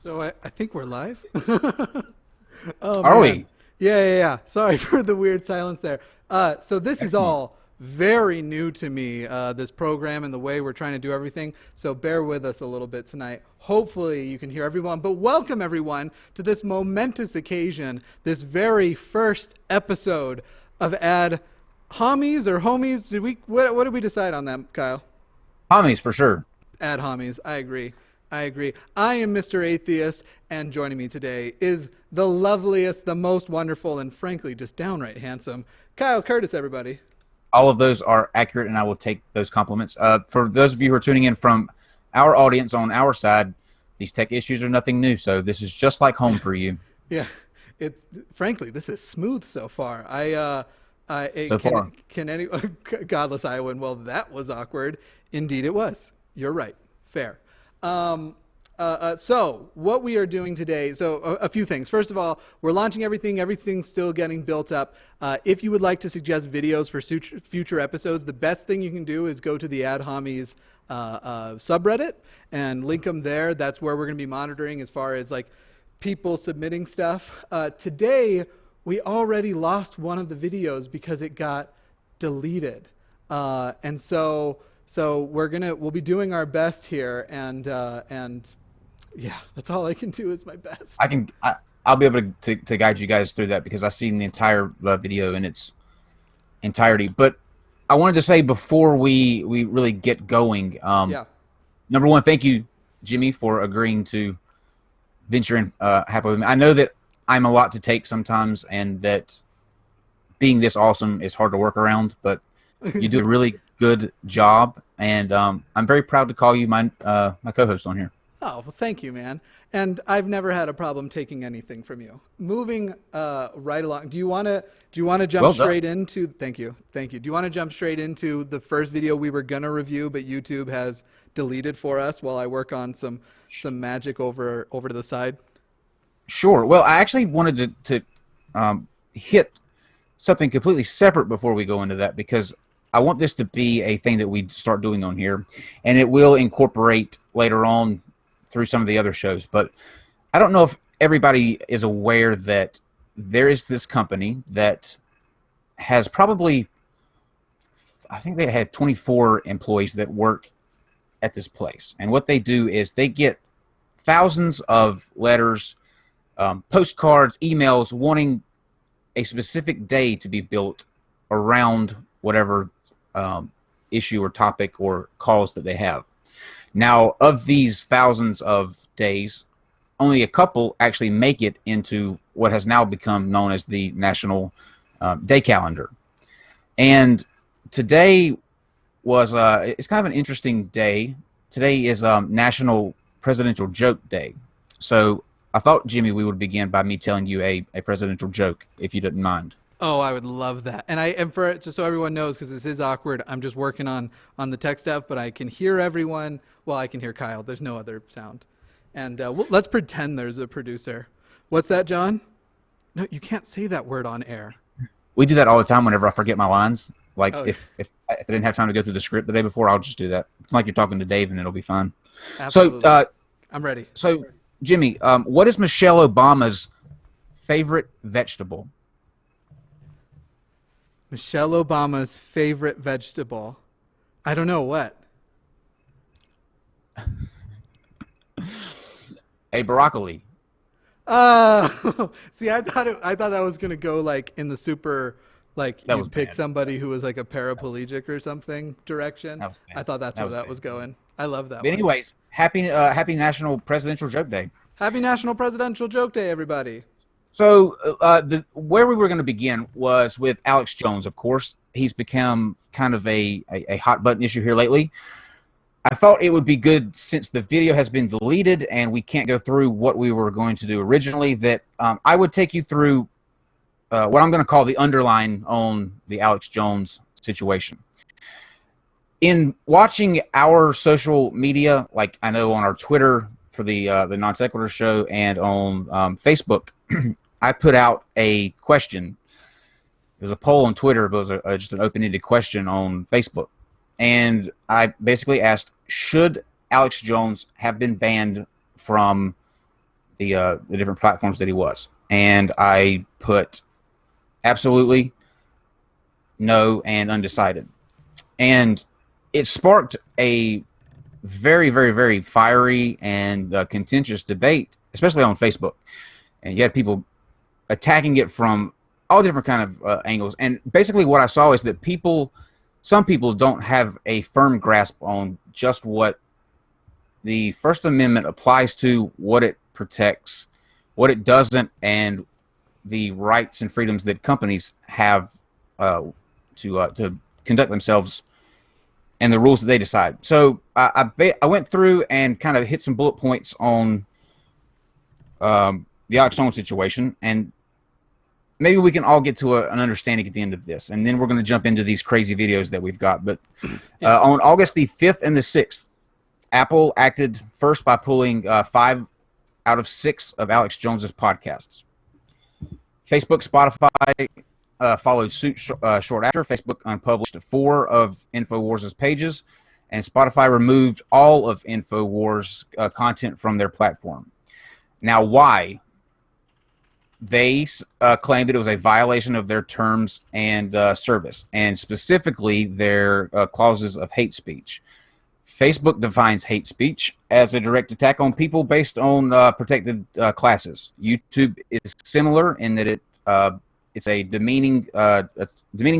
So I think we're live. Are we? Yeah. Sorry for the weird silence there. So this is Excellent. all very new to me, this program and the way we're trying to do everything. So bear with us a little bit tonight. Hopefully you can hear everyone. But welcome everyone to this momentous occasion, this very first episode of Ad Homies or Homies. What did we decide on that, Kyle? Homies for sure. Ad homies. I agree. I am Mr. Atheist, and joining me today is the loveliest, the most wonderful, and frankly, just downright handsome Kyle Curtis, everybody. All of those are accurate, and I will take those compliments. For those of you who are tuning in from our audience on our side, these tech issues are nothing new, so this is just like home for you. Yeah, frankly, this is smooth so far. So far. Can any Godless Iowan? Well, that was awkward. Indeed, it was. You're right. Fair. So what we are doing today, a few things. First of all, we're launching everything. Everything's still getting built up. If you would like to suggest videos for future episodes, the best thing you can do is go to the Ad Homies subreddit and link them there. That's where we're going to be monitoring as far as like people submitting stuff. Today, we already lost one of the videos because it got deleted. So we'll be doing our best here, and yeah, that's all I can do is my best. I'll be able to guide you guys through that because I've seen the entire video in its entirety. But I wanted to say before we really get going, Yeah. number one, thank you, Jimmy, for agreeing to venture in halfway with me. I know that I'm a lot to take sometimes, and that being this awesome is hard to work around, but you do a really good job, and I'm very proud to call you my co-host on here. Oh, well, thank you, man. And I've never had a problem taking anything from you. Moving right along. Do you want to jump Well straight done. into? Thank you. Do you want to jump straight into the first video we were gonna review, but YouTube has deleted for us while I work on some magic over to the side? Sure. Well, I actually wanted to hit something completely separate before we go into that, because I want this to be a thing that we start doing on here, and it will incorporate later on through some of the other shows. But I don't know if everybody is aware that there is this company that has probably, I think they had 24 employees that work at this place. And what they do is they get thousands of letters, postcards, emails wanting a specific day to be built around whatever issue or topic or cause that they have. Now, of these thousands of days, only a couple actually make it into what has now become known as the National Day Calendar. And today was it's kind of an interesting day. Today is National Presidential Joke Day. So I thought, Jimmy, we would begin by me telling you a presidential joke, if you didn't mind. Oh, I would love that. And just so everyone knows, because this is awkward, I'm just working on the tech stuff, but I can hear everyone. Well, I can hear Kyle. There's no other sound. And let's pretend there's a producer. What's that, John? No, you can't say that word on air. We do that all the time whenever I forget my lines. Like, Oh, if I didn't have time to go through the script the day before, I'll just do that. It's like you're talking to Dave, and it'll be fine. Absolutely. So, I'm ready. So, Jimmy, what is Michelle Obama's favorite vegetable? Michelle Obama's favorite vegetable. I don't know what. A broccoli. See, I thought that was gonna go like in the super, like That you was pick bad. somebody who was like a paraplegic or something direction. That was bad. I thought that's where was that bad. was going. I love that But one. anyways, happy National Presidential Joke Day. Happy National Presidential Joke Day, everybody. So, where we were going to begin was with Alex Jones. Of course, he's become kind of a hot button issue here lately. I thought it would be good, since the video has been deleted and we can't go through what we were going to do originally, that I would take you through what I'm going to call the underline on the Alex Jones situation. In watching our social media, like I know on our Twitter for the NonSequitur show and on Facebook, I put out a question. It was a poll on Twitter, but it was just an open-ended question on Facebook. And I basically asked, should Alex Jones have been banned from the different platforms that he was, and I put absolutely, no, and undecided, and it sparked a very, very, very fiery and contentious debate, especially on Facebook, and you had people attacking it from all different kind of angles. And basically, what I saw is that some people don't have a firm grasp on just what the First Amendment applies to, what it protects, what it doesn't, and the rights and freedoms that companies have to conduct themselves and the rules that they decide. So I went through and kind of hit some bullet points on the Alex Jones situation, and maybe we can all get to an understanding at the end of this, and then we're going to jump into these crazy videos that we've got. But on August the 5th and the 6th, Apple acted first by pulling 5 out of 6 of Alex Jones's podcasts. Facebook, Spotify followed suit short after. Facebook unpublished 4 of InfoWars' pages, and Spotify removed all of InfoWars' content from their platform. Now, why? They claimed that it was a violation of their terms and service, and specifically their clauses of hate speech. Facebook defines hate speech as a direct attack on people based on protected classes. YouTube is similar in that it's a demeaning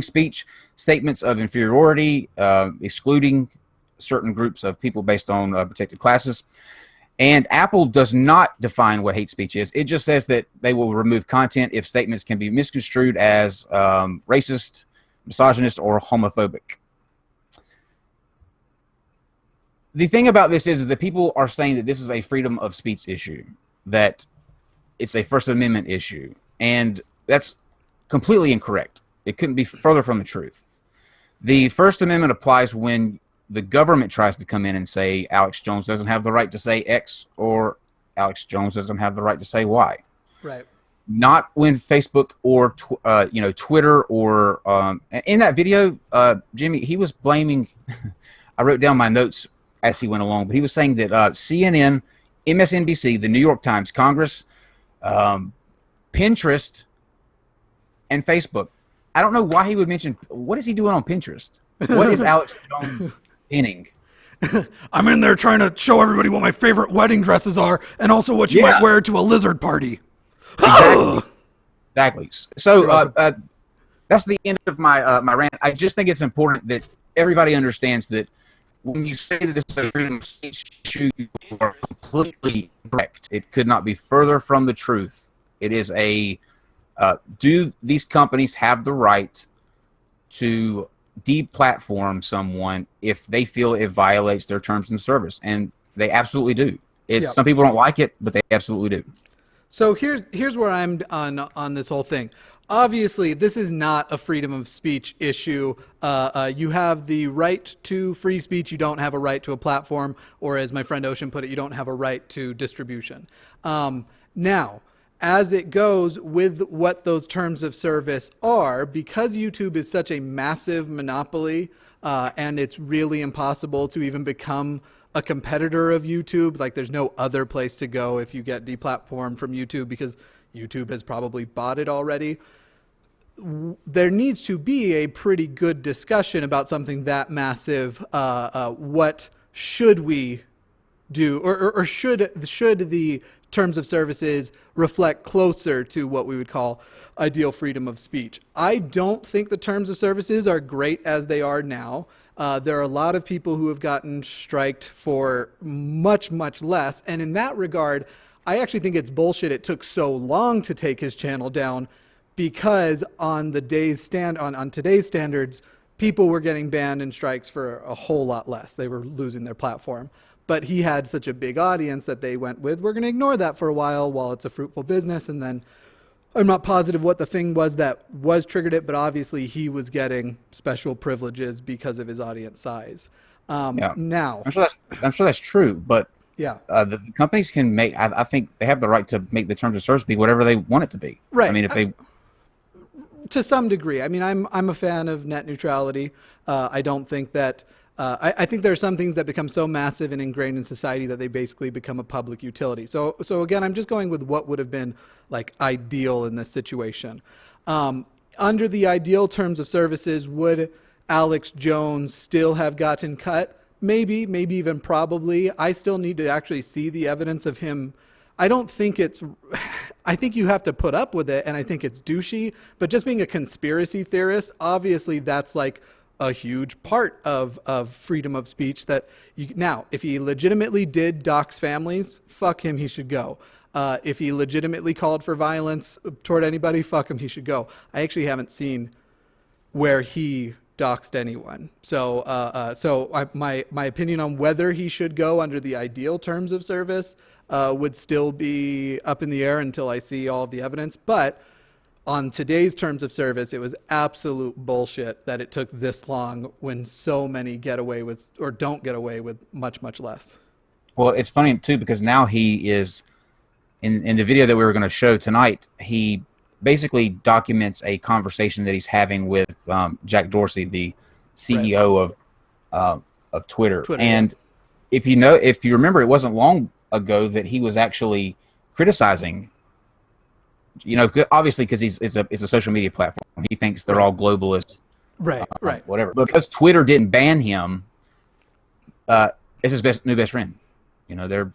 speech, statements of inferiority, excluding certain groups of people based on protected classes. And Apple does not define what hate speech is. It just says that they will remove content if statements can be misconstrued as racist, misogynist, or homophobic. The thing about this is that people are saying that this is a freedom of speech issue, that it's a First Amendment issue, and that's completely incorrect. It couldn't be further from the truth. The First Amendment applies when the government tries to come in and say Alex Jones doesn't have the right to say X, or Alex Jones doesn't have the right to say Y. Right. Not when Facebook or Twitter or in that video, Jimmy, he was blaming. I wrote down my notes as he went along, but he was saying that CNN, MSNBC, the New York Times, Congress, Pinterest, and Facebook. I don't know why he would mention. What is he doing on Pinterest? What is Alex Jones pinning? I'm in there trying to show everybody what my favorite wedding dresses are, and also what you might wear to a lizard party. Exactly. So that's the end of my my rant. I just think it's important that everybody understands that when you say that this is a freedom of speech issue, you are completely correct. It could not be further from the truth. It is a do these companies have the right to deplatform someone if they feel it violates their terms and service? And they absolutely do. Some people don't like it, but they absolutely do. So here's where I'm on this whole thing. Obviously, this is not a freedom of speech issue. You have the right to free speech. You don't have a right to a platform, or as my friend Ocean put it, you don't have a right to distribution. Now, as it goes with what those terms of service are, because YouTube is such a massive monopoly, and it's really impossible to even become a competitor of YouTube. Like, there's no other place to go if you get deplatformed from YouTube, because YouTube has probably bought it already. There needs to be a pretty good discussion about something that massive. What should we do, or should the terms of services reflect closer to what we would call ideal freedom of speech? I don't think the terms of services are great as they are now. There are a lot of people who have gotten striked for much, much less. And in that regard, I actually think it's bullshit it took so long to take his channel down, because on today's standards, people were getting banned and strikes for a whole lot less. They were losing their platform. But he had such a big audience that they went with, we're going to ignore that for a while it's a fruitful business. And then I'm not positive what the thing was that was triggered it, but obviously he was getting special privileges because of his audience size. Now, I'm sure that's true, but the companies can make. I think they have the right to make the terms of service be whatever they want it to be. Right. I mean, if they, to some degree. I mean, I'm a fan of net neutrality. I don't think that I think there are some things that become so massive and ingrained in society that they basically become a public utility. So again, I'm just going with what would have been like ideal in this situation. Under the ideal terms of services, would Alex Jones still have gotten cut? Maybe even probably. I still need to actually see the evidence of him. I think you have to put up with it, and I think it's douchey, but just being a conspiracy theorist, obviously that's like a huge part of freedom of speech now, if he legitimately did dox families, fuck him, he should go. If he legitimately called for violence toward anybody, fuck him, he should go. I actually haven't seen where he doxed anyone. So my opinion on whether he should go under the ideal terms of service would still be up in the air until I see all of the evidence. But on today's terms of service, it was absolute bullshit that it took this long when so many get away with, or don't get away with, much, much less. Well, it's funny too, because now he is in the video that we were going to show tonight, he basically documents a conversation that he's having with Jack Dorsey, the CEO of Twitter. And if you remember, it wasn't long ago that he was actually criticizing, obviously because it's a social media platform. He thinks they're all globalist, right, whatever. Because Twitter didn't ban him, it's his new best friend. They're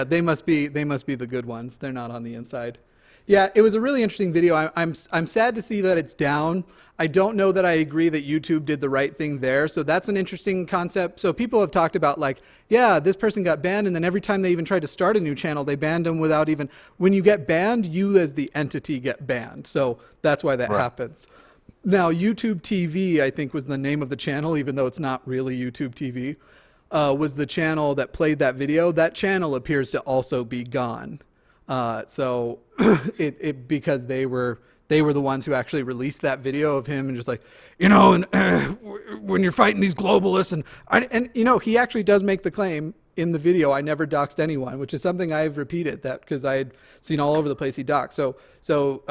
they must be the good ones. They're not on the inside. Yeah, it was a really interesting video. I'm sad to see that it's down. I don't know that I agree that YouTube did the right thing there. So that's an interesting concept. So people have talked about this person got banned, and then every time they even tried to start a new channel, they banned them without even. When you get banned, you as the entity get banned. So that's why that happens. Now, YouTube TV, I think, was the name of the channel, even though it's not really YouTube TV, was the channel that played that video. That channel appears to also be gone. So because they were the ones who actually released that video of him and just when you're fighting these globalists and he actually does make the claim in the video, I never doxed anyone, which is something I've repeated that because I had seen all over the place he doxed. So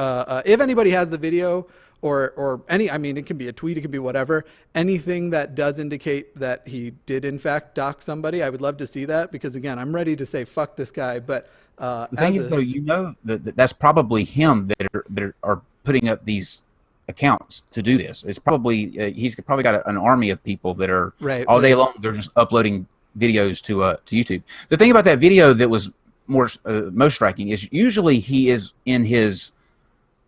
if anybody has the video or it can be a tweet, it can be whatever, anything that does indicate that he did in fact dox somebody, I would love to see that because again, I'm ready to say, fuck this guy. But the thing is, though, that's probably him that are putting up these accounts to do this. It's probably he's probably got an army of people that are all day long. They're just uploading videos to YouTube. The thing about that video that was most striking is usually he is in his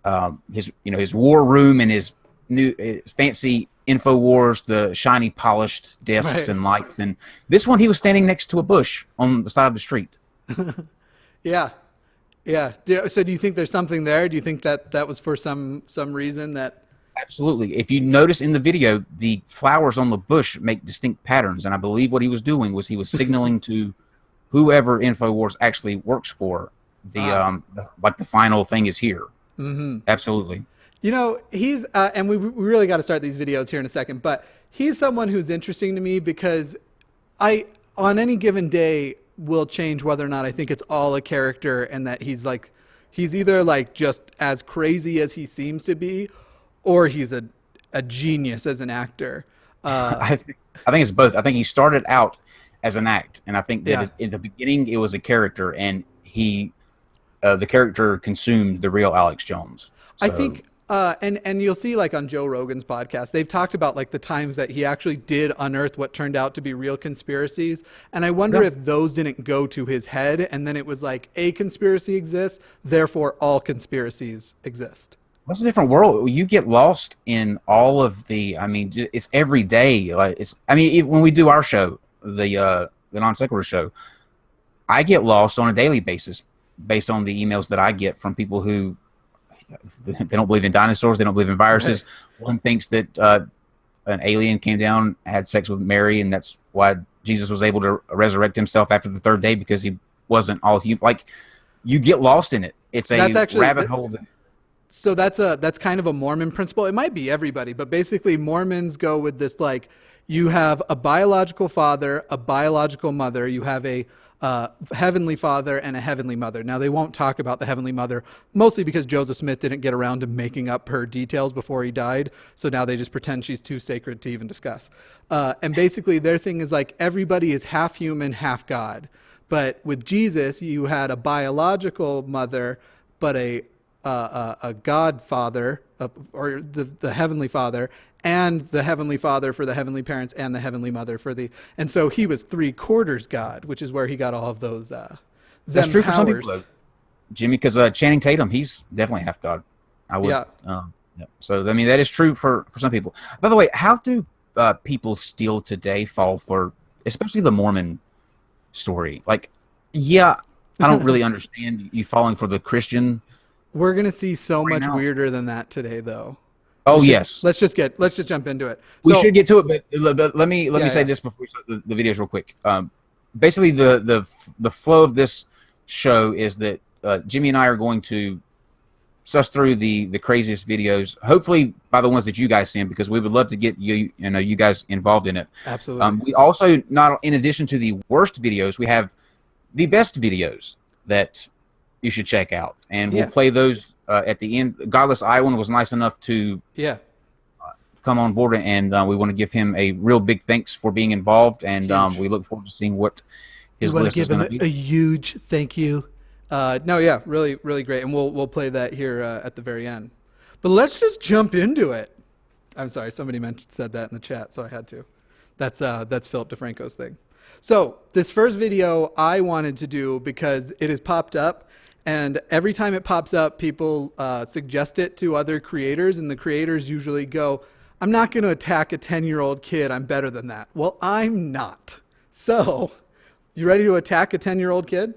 war room and his fancy InfoWars, the shiny polished desks and lights. And this one, he was standing next to a bush on the side of the street. Yeah. So do you think there's something there? Do you think that was for some reason that? Absolutely. If you notice in the video, the flowers on the bush make distinct patterns. And I believe what he was doing was he was signaling to whoever InfoWars actually works for. The final thing is here. Mm-hmm. Absolutely. He's, and we really got to start these videos here in a second, but he's someone who's interesting to me because on any given day, will change whether or not I think it's all a character and that he's either just as crazy as he seems to be, or he's a genius as an actor. I think it's both. I think he started out as an act, and I think that in the beginning it was a character, and the character consumed the real Alex Jones. So. I think. And you'll see on Joe Rogan's podcast, they've talked about the times that he actually did unearth what turned out to be real conspiracies. And I wonder if those didn't go to his head and then it was a conspiracy exists, therefore all conspiracies exist. What's a different world? You get lost in all of it's every day. When we do our show, the NonSequitur show, I get lost on a daily basis based on the emails that I get from people who they don't believe in dinosaurs. They don't believe in viruses. Right. One thinks that an alien came down, had sex with Mary, and that's why Jesus was able to resurrect himself after the third day because he wasn't all human. You get lost in it. It's a rabbit hole. So that's kind of a Mormon principle. It might be everybody, but basically Mormons go with this you have a biological father, a biological mother, you have a Heavenly Father and a Heavenly Mother. Now, they won't talk about the Heavenly Mother, mostly because Joseph Smith didn't get around to making up her details before he died. So now they just pretend she's too sacred to even discuss. And basically, their thing is like everybody is half human, half God. But with Jesus, you had a biological mother, but a Godfather, or the Heavenly Father, and the Heavenly Father for the Heavenly Parents, and the Heavenly Mother for the... And so he was 3/4 God, which is where he got all of those That's true powers. for some people, though, Jimmy, because Channing Tatum, he's definitely half God. I would. Yeah. Yeah. So, I mean, that is true for some people. By the way, how do people still today fall for, especially the Mormon story? Like, yeah, I don't really understand you falling for the Christian. We're going to see so much weirder than that today, though. Oh, yes. Let's just jump into it. We should get to it, but let me say this before we start the videos real quick. Basically, the flow of this show is that Jimmy and I are going to suss through the craziest videos, hopefully by the ones that you guys send, because we would love to get you guys involved in it. Absolutely. We also, in addition to the worst videos, we have the best videos that you should check out, and we'll play those at the end. Godless Iowan was nice enough to come on board, and we want to give him a real big thanks for being involved, and we look forward to seeing what his list is going to be. A huge thank you. Really, really great, and we'll play that here at the very end. But let's just jump into it. I'm sorry, somebody said that in the chat, so I had to. That's Philip DeFranco's thing. So this first video I wanted to do because it has popped up, and every time it pops up, people suggest it to other creators, and the creators usually go, "I'm not going to attack a 10-year-old kid. I'm better than that." Well, I'm not. So, you ready to attack a 10-year-old kid?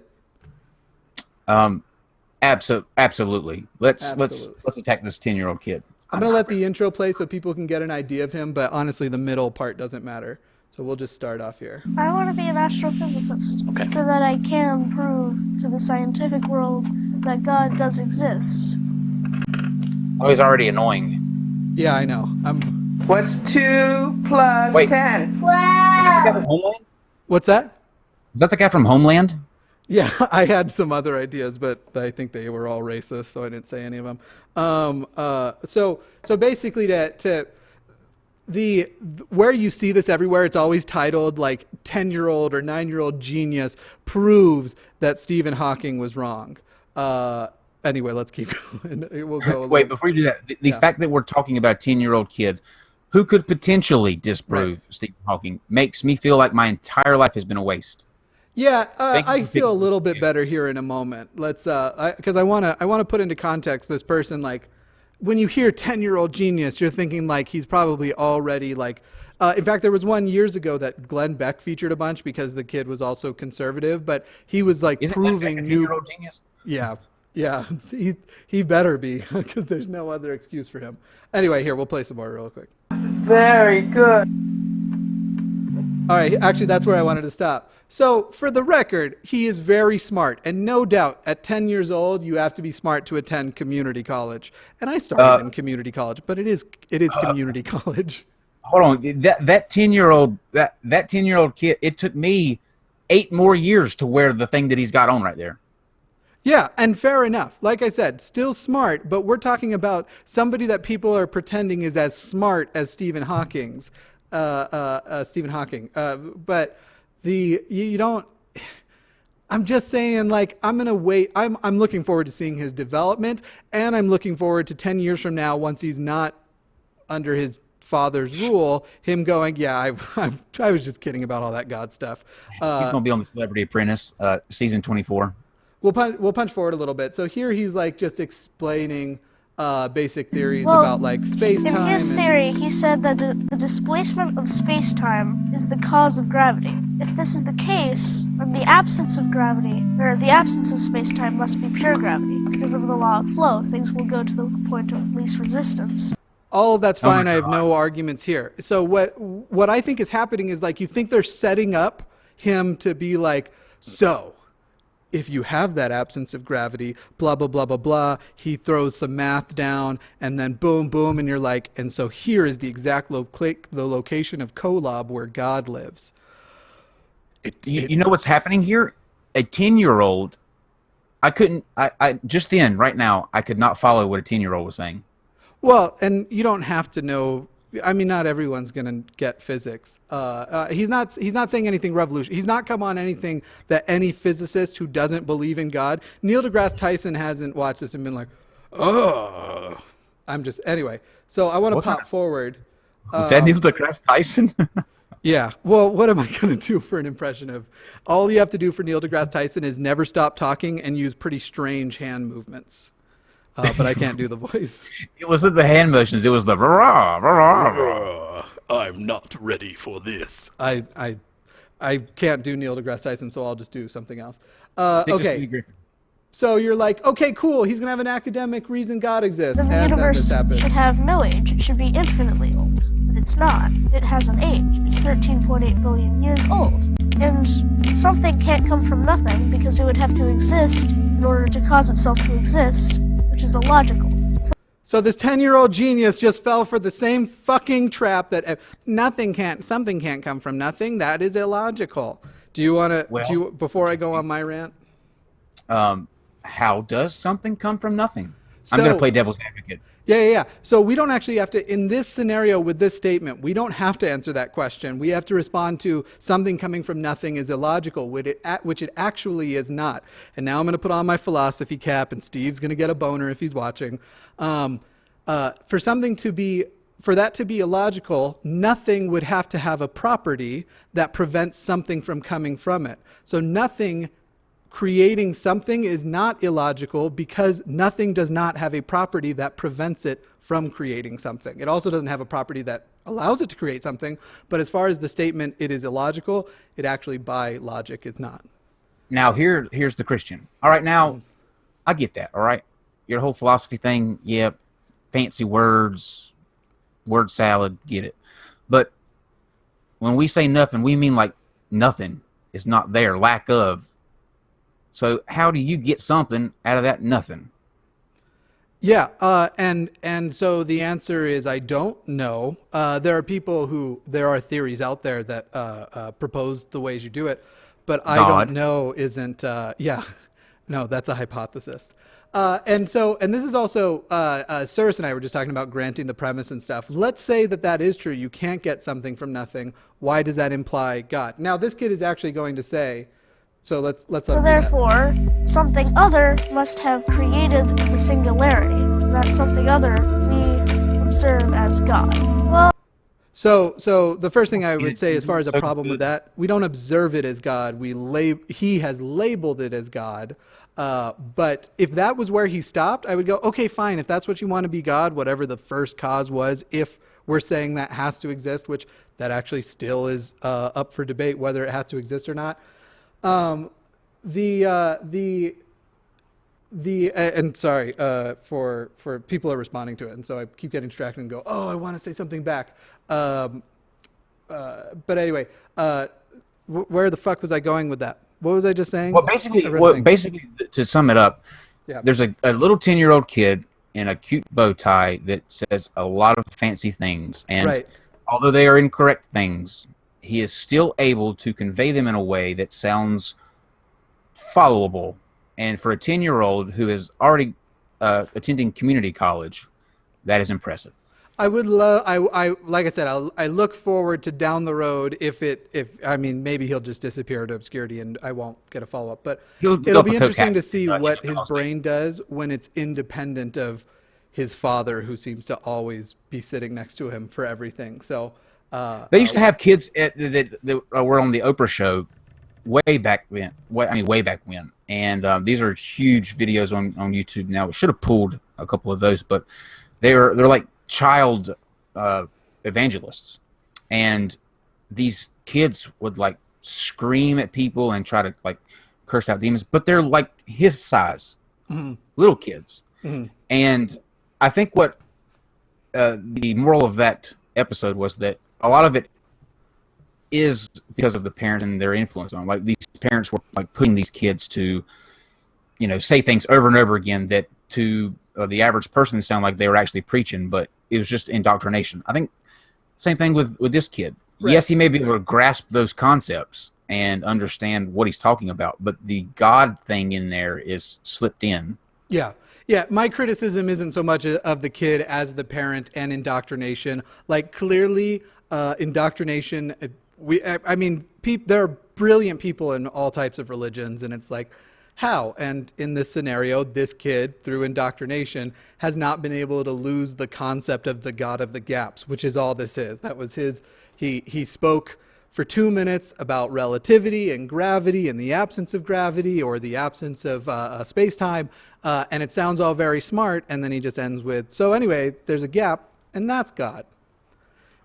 Absolutely. Let's attack this 10-year-old kid. I'm going to let the intro play so people can get an idea of him, but honestly, the middle part doesn't matter. So we'll just start off here. I want to be an astrophysicist so that I can prove to the scientific world that God does exist. Oh, he's already annoying. Yeah, I know. What's 2 plus 10? Wow! What's that? Is that the guy from Homeland? Yeah, I had some other ideas, but I think they were all racist, so I didn't say any of them. So basically, where you see this everywhere, it's always titled like 10-year-old or 9-year-old genius proves that Stephen Hawking was wrong. Anyway, let's keep going. We'll go. Wait, before you do that, the fact that we're talking about a 10-year-old kid who could potentially disprove Stephen Hawking makes me feel like my entire life has been a waste. Yeah, I feel a little bit better here in a moment. Let's, because I want to put into context this person. Like, when you hear 10-year-old genius, you're thinking like he's probably already like. In fact, there was one years ago that Glenn Beck featured a bunch because the kid was also conservative, but he was like proving new. 10-year-old genius? Yeah, he better be because there's no other excuse for him. Anyway, here we'll play some more real quick. Very good. All right, actually, that's where I wanted to stop. So, for the record, he is very smart, and no doubt, at 10 years old, you have to be smart to attend community college. And I started in community college, but it is community college. Hold on, that 10-year-old that 10-year-old kid. It took me 8 more years to wear the thing that he's got on right there. Yeah, and fair enough. Like I said, still smart, but we're talking about somebody that people are pretending is as smart as Stephen Hawking. But you don't. I'm just saying, like, I'm gonna wait. I'm looking forward to seeing his development, and I'm looking forward to 10 years from now, once he's not under his father's rule, him going, yeah, I was just kidding about all that God stuff. He's gonna be on the Celebrity Apprentice, season 24. We'll punch forward a little bit. So here he's like just explaining basic theories about like space-time. In his theory, he said that the displacement of space-time is the cause of gravity. If this is the case, then the absence of gravity, or the absence of space-time, must be pure gravity. Because of the law of flow, things will go to the point of least resistance. All of that's fine. I have no arguments here. So what I think is happening is like you think they're setting up him to be like, so if you have that absence of gravity, blah, blah, blah, blah, blah, he throws some math down and then boom, boom. And you're like, and so here is the exact the location of Kolob where God lives. You know what's happening here? a 10-year-old, I couldn't. I just then, right now, I could not follow what a 10-year-old was saying. Well, and you don't have to know. I mean, not everyone's gonna get physics. He's not saying anything revolutionary. He's not come on anything that any physicist who doesn't believe in God. Neil deGrasse Tyson hasn't watched this and been like, oh. Anyway. So I want to pop forward. Is that Neil deGrasse Tyson? Yeah. Well, what am I going to do for an impression of? All you have to do for Neil deGrasse Tyson is never stop talking and use pretty strange hand movements. But I can't do the voice. It wasn't the hand motions. It was the rah, rah, rah. I'm not ready for this. I can't do Neil deGrasse Tyson, so I'll just do something else. Okay. So you're like, okay, cool. He's going to have an academic reason God exists. Then the universe should have no age. It should be infinitely old. But it's not. It has an age. It's 13.8 billion years old. And something can't come from nothing because it would have to exist in order to cause itself to exist, which is illogical. So this 10-year-old genius just fell for the same fucking trap that something can't come from nothing. That is illogical. Do you want to, before I go on my rant? How does something come from nothing? I'm going to play devil's advocate. Yeah. So we don't actually have to, in this scenario with this statement, we don't have to answer that question. We have to respond to something coming from nothing is illogical, which it actually is not. And now I'm going to put on my philosophy cap, and Steve's going to get a boner if he's watching. For that to be illogical, nothing would have to have a property that prevents something from coming from it. So nothing creating something is not illogical because nothing does not have a property that prevents it from creating something. It also doesn't have a property that allows it to create something, but as far as the statement, it is illogical, it actually by logic is not. Now here's the Christian. All right, now I get that, all right? Your whole philosophy thing, yeah, fancy words, word salad, get it. But when we say nothing, we mean like nothing is not there, lack of. So how do you get something out of that nothing? Yeah, and so the answer is I don't know. There are theories out there that propose the ways you do it, but I don't know isn't, no, that's a hypothesis. And this is also, Cyrus and I were just talking about granting the premise and stuff. Let's say that is true. You can't get something from nothing. Why does that imply God? Now, this kid is actually going to say, so let's. So therefore, something other must have created the singularity. That something other we observe as God. Well. So the first thing I would say, as far as a problem with that, we don't observe it as God. He has labeled it as God. But if that was where he stopped, I would go, okay, fine. If that's what you want to be God, whatever the first cause was, if we're saying that has to exist, which that actually still is up for debate whether it has to exist or not. And sorry, for people are responding to it, and so I keep getting distracted and go, oh, I want to say something back. But anyway, where the fuck was I going with that? What was I just saying? Well, basically, to sum it up, there's a little 10-year-old kid in a cute bow tie that says a lot of fancy things, and although they are incorrect things, he is still able to convey them in a way that sounds followable. And for a 10-year-old who is already attending community college, that is impressive. I would love. Like I said, I look forward to down the road. Maybe he'll just disappear into obscurity, and I won't get a follow up. But it'll be interesting to see what his brain does when it's independent of his father, who seems to always be sitting next to him for everything. So they used to have kids that were on the Oprah show way back when. And these are huge videos on YouTube now. We should have pulled a couple of those, but they're like child evangelists, and these kids would like scream at people and try to like curse out demons, but they're like his size, little kids. And I think what the moral of that episode was that a lot of it is because of the parents and their influence on, like, these parents were like putting these kids to, say things over and over again that to the average person sound like they were actually preaching, but it was just indoctrination. I think same thing with this kid. yes, he may be able to grasp those concepts and understand what he's talking about, but the God thing in there is slipped in. Yeah. Yeah, my criticism isn't so much of the kid as the parent and indoctrination. Like, clearly, indoctrination, there are brilliant people in all types of religions, and it's like, how? And in this scenario, this kid, through indoctrination, has not been able to lose the concept of the God of the gaps, which is all this is. That was his, he spoke for 2 minutes about relativity and gravity and the absence of gravity or the absence of space-time, and it sounds all very smart, and then he just ends with, so anyway, there's a gap, and that's God.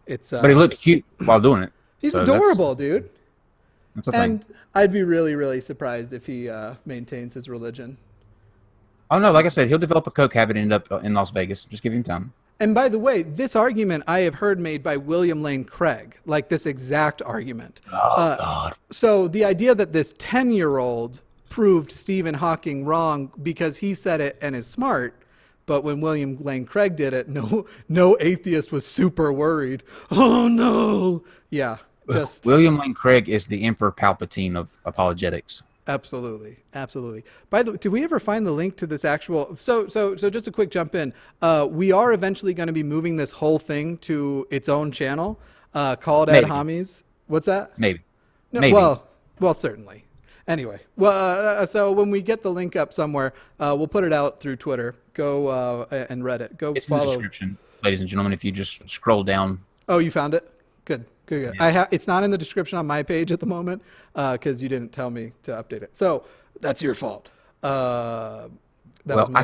But he looked cute while doing it. He's adorable, dude. That's a thing. And I'd be really, really surprised if he maintains his religion. Oh, no, like I said, he'll develop a coke habit and end up in Las Vegas. Just give him time. And by the way, this argument I have heard made by William Lane Craig, like this exact argument. Oh, God. So the idea that this 10-year-old proved Stephen Hawking wrong because he said it and is smart, but when William Lane Craig did it, no atheist was super worried. Oh, no. Yeah. Just William Lane Craig is the Emperor Palpatine of apologetics. absolutely. By the way, did we ever find the link to this actual? So just a quick jump in. We are eventually going to be moving this whole thing to its own channel called Ad Homies. What's that? Maybe. No, Maybe. Well, certainly. Anyway, so when we get the link up somewhere, we'll put it out through Twitter. Go and Reddit. Go It's follow. in the description, ladies and gentlemen. If you just scroll down. Oh, you found it? Good. Yeah. It's not in the description on my page at the moment because you didn't tell me to update it. So that's your fault. I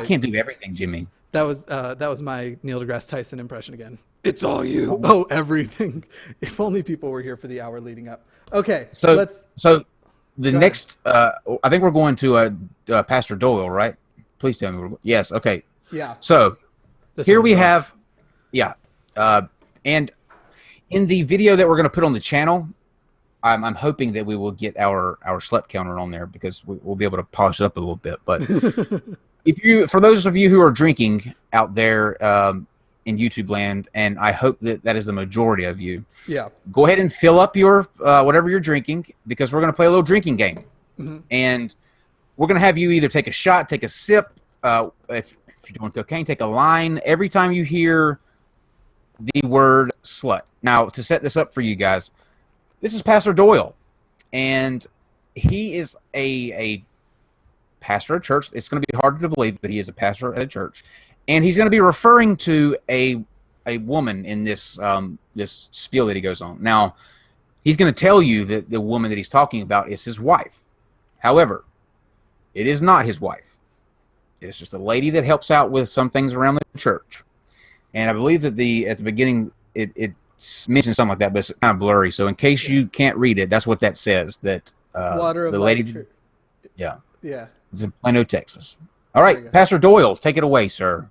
can't do everything, Jimmy. That was my Neil deGrasse Tyson impression again. It's all you. Oh, everything. If only people were here for the hour leading up. Okay, So Go next, I think we're going to Pastor Doyle, right? Please tell me. Yes. Okay. Yeah. So This here one's we rough. have, and in the video that we're going to put on the channel, I'm hoping that we will get our slut counter on there because we'll be able to polish it up a little bit. But for those of you who are drinking out there in YouTube land, and I hope that is the majority of you, Yeah. go ahead and fill up your whatever you're drinking because we're going to play a little drinking game. Mm-hmm. And we're going to have you either take a shot, take a sip. If you're doing cocaine, take a line. Every time you hear the word slut. Now, to set this up for you guys, this is Pastor Doyle. And he is a pastor at church. It's going to be hard to believe, but he is a pastor at a church. And he's going to be referring to a woman in this this spiel that he goes on. Now, he's going to tell you that the woman that he's talking about is his wife. However, it is not his wife. It's just a lady that helps out with some things around the church. And I believe that at the beginning it mentions something like that, but it's kind of blurry. So in case you can't read it, that's what that says. That Water of the life lady, church. yeah, Yeah. it's in Plano, Texas. All There you right, go. Pastor Doyle, take it away, sir.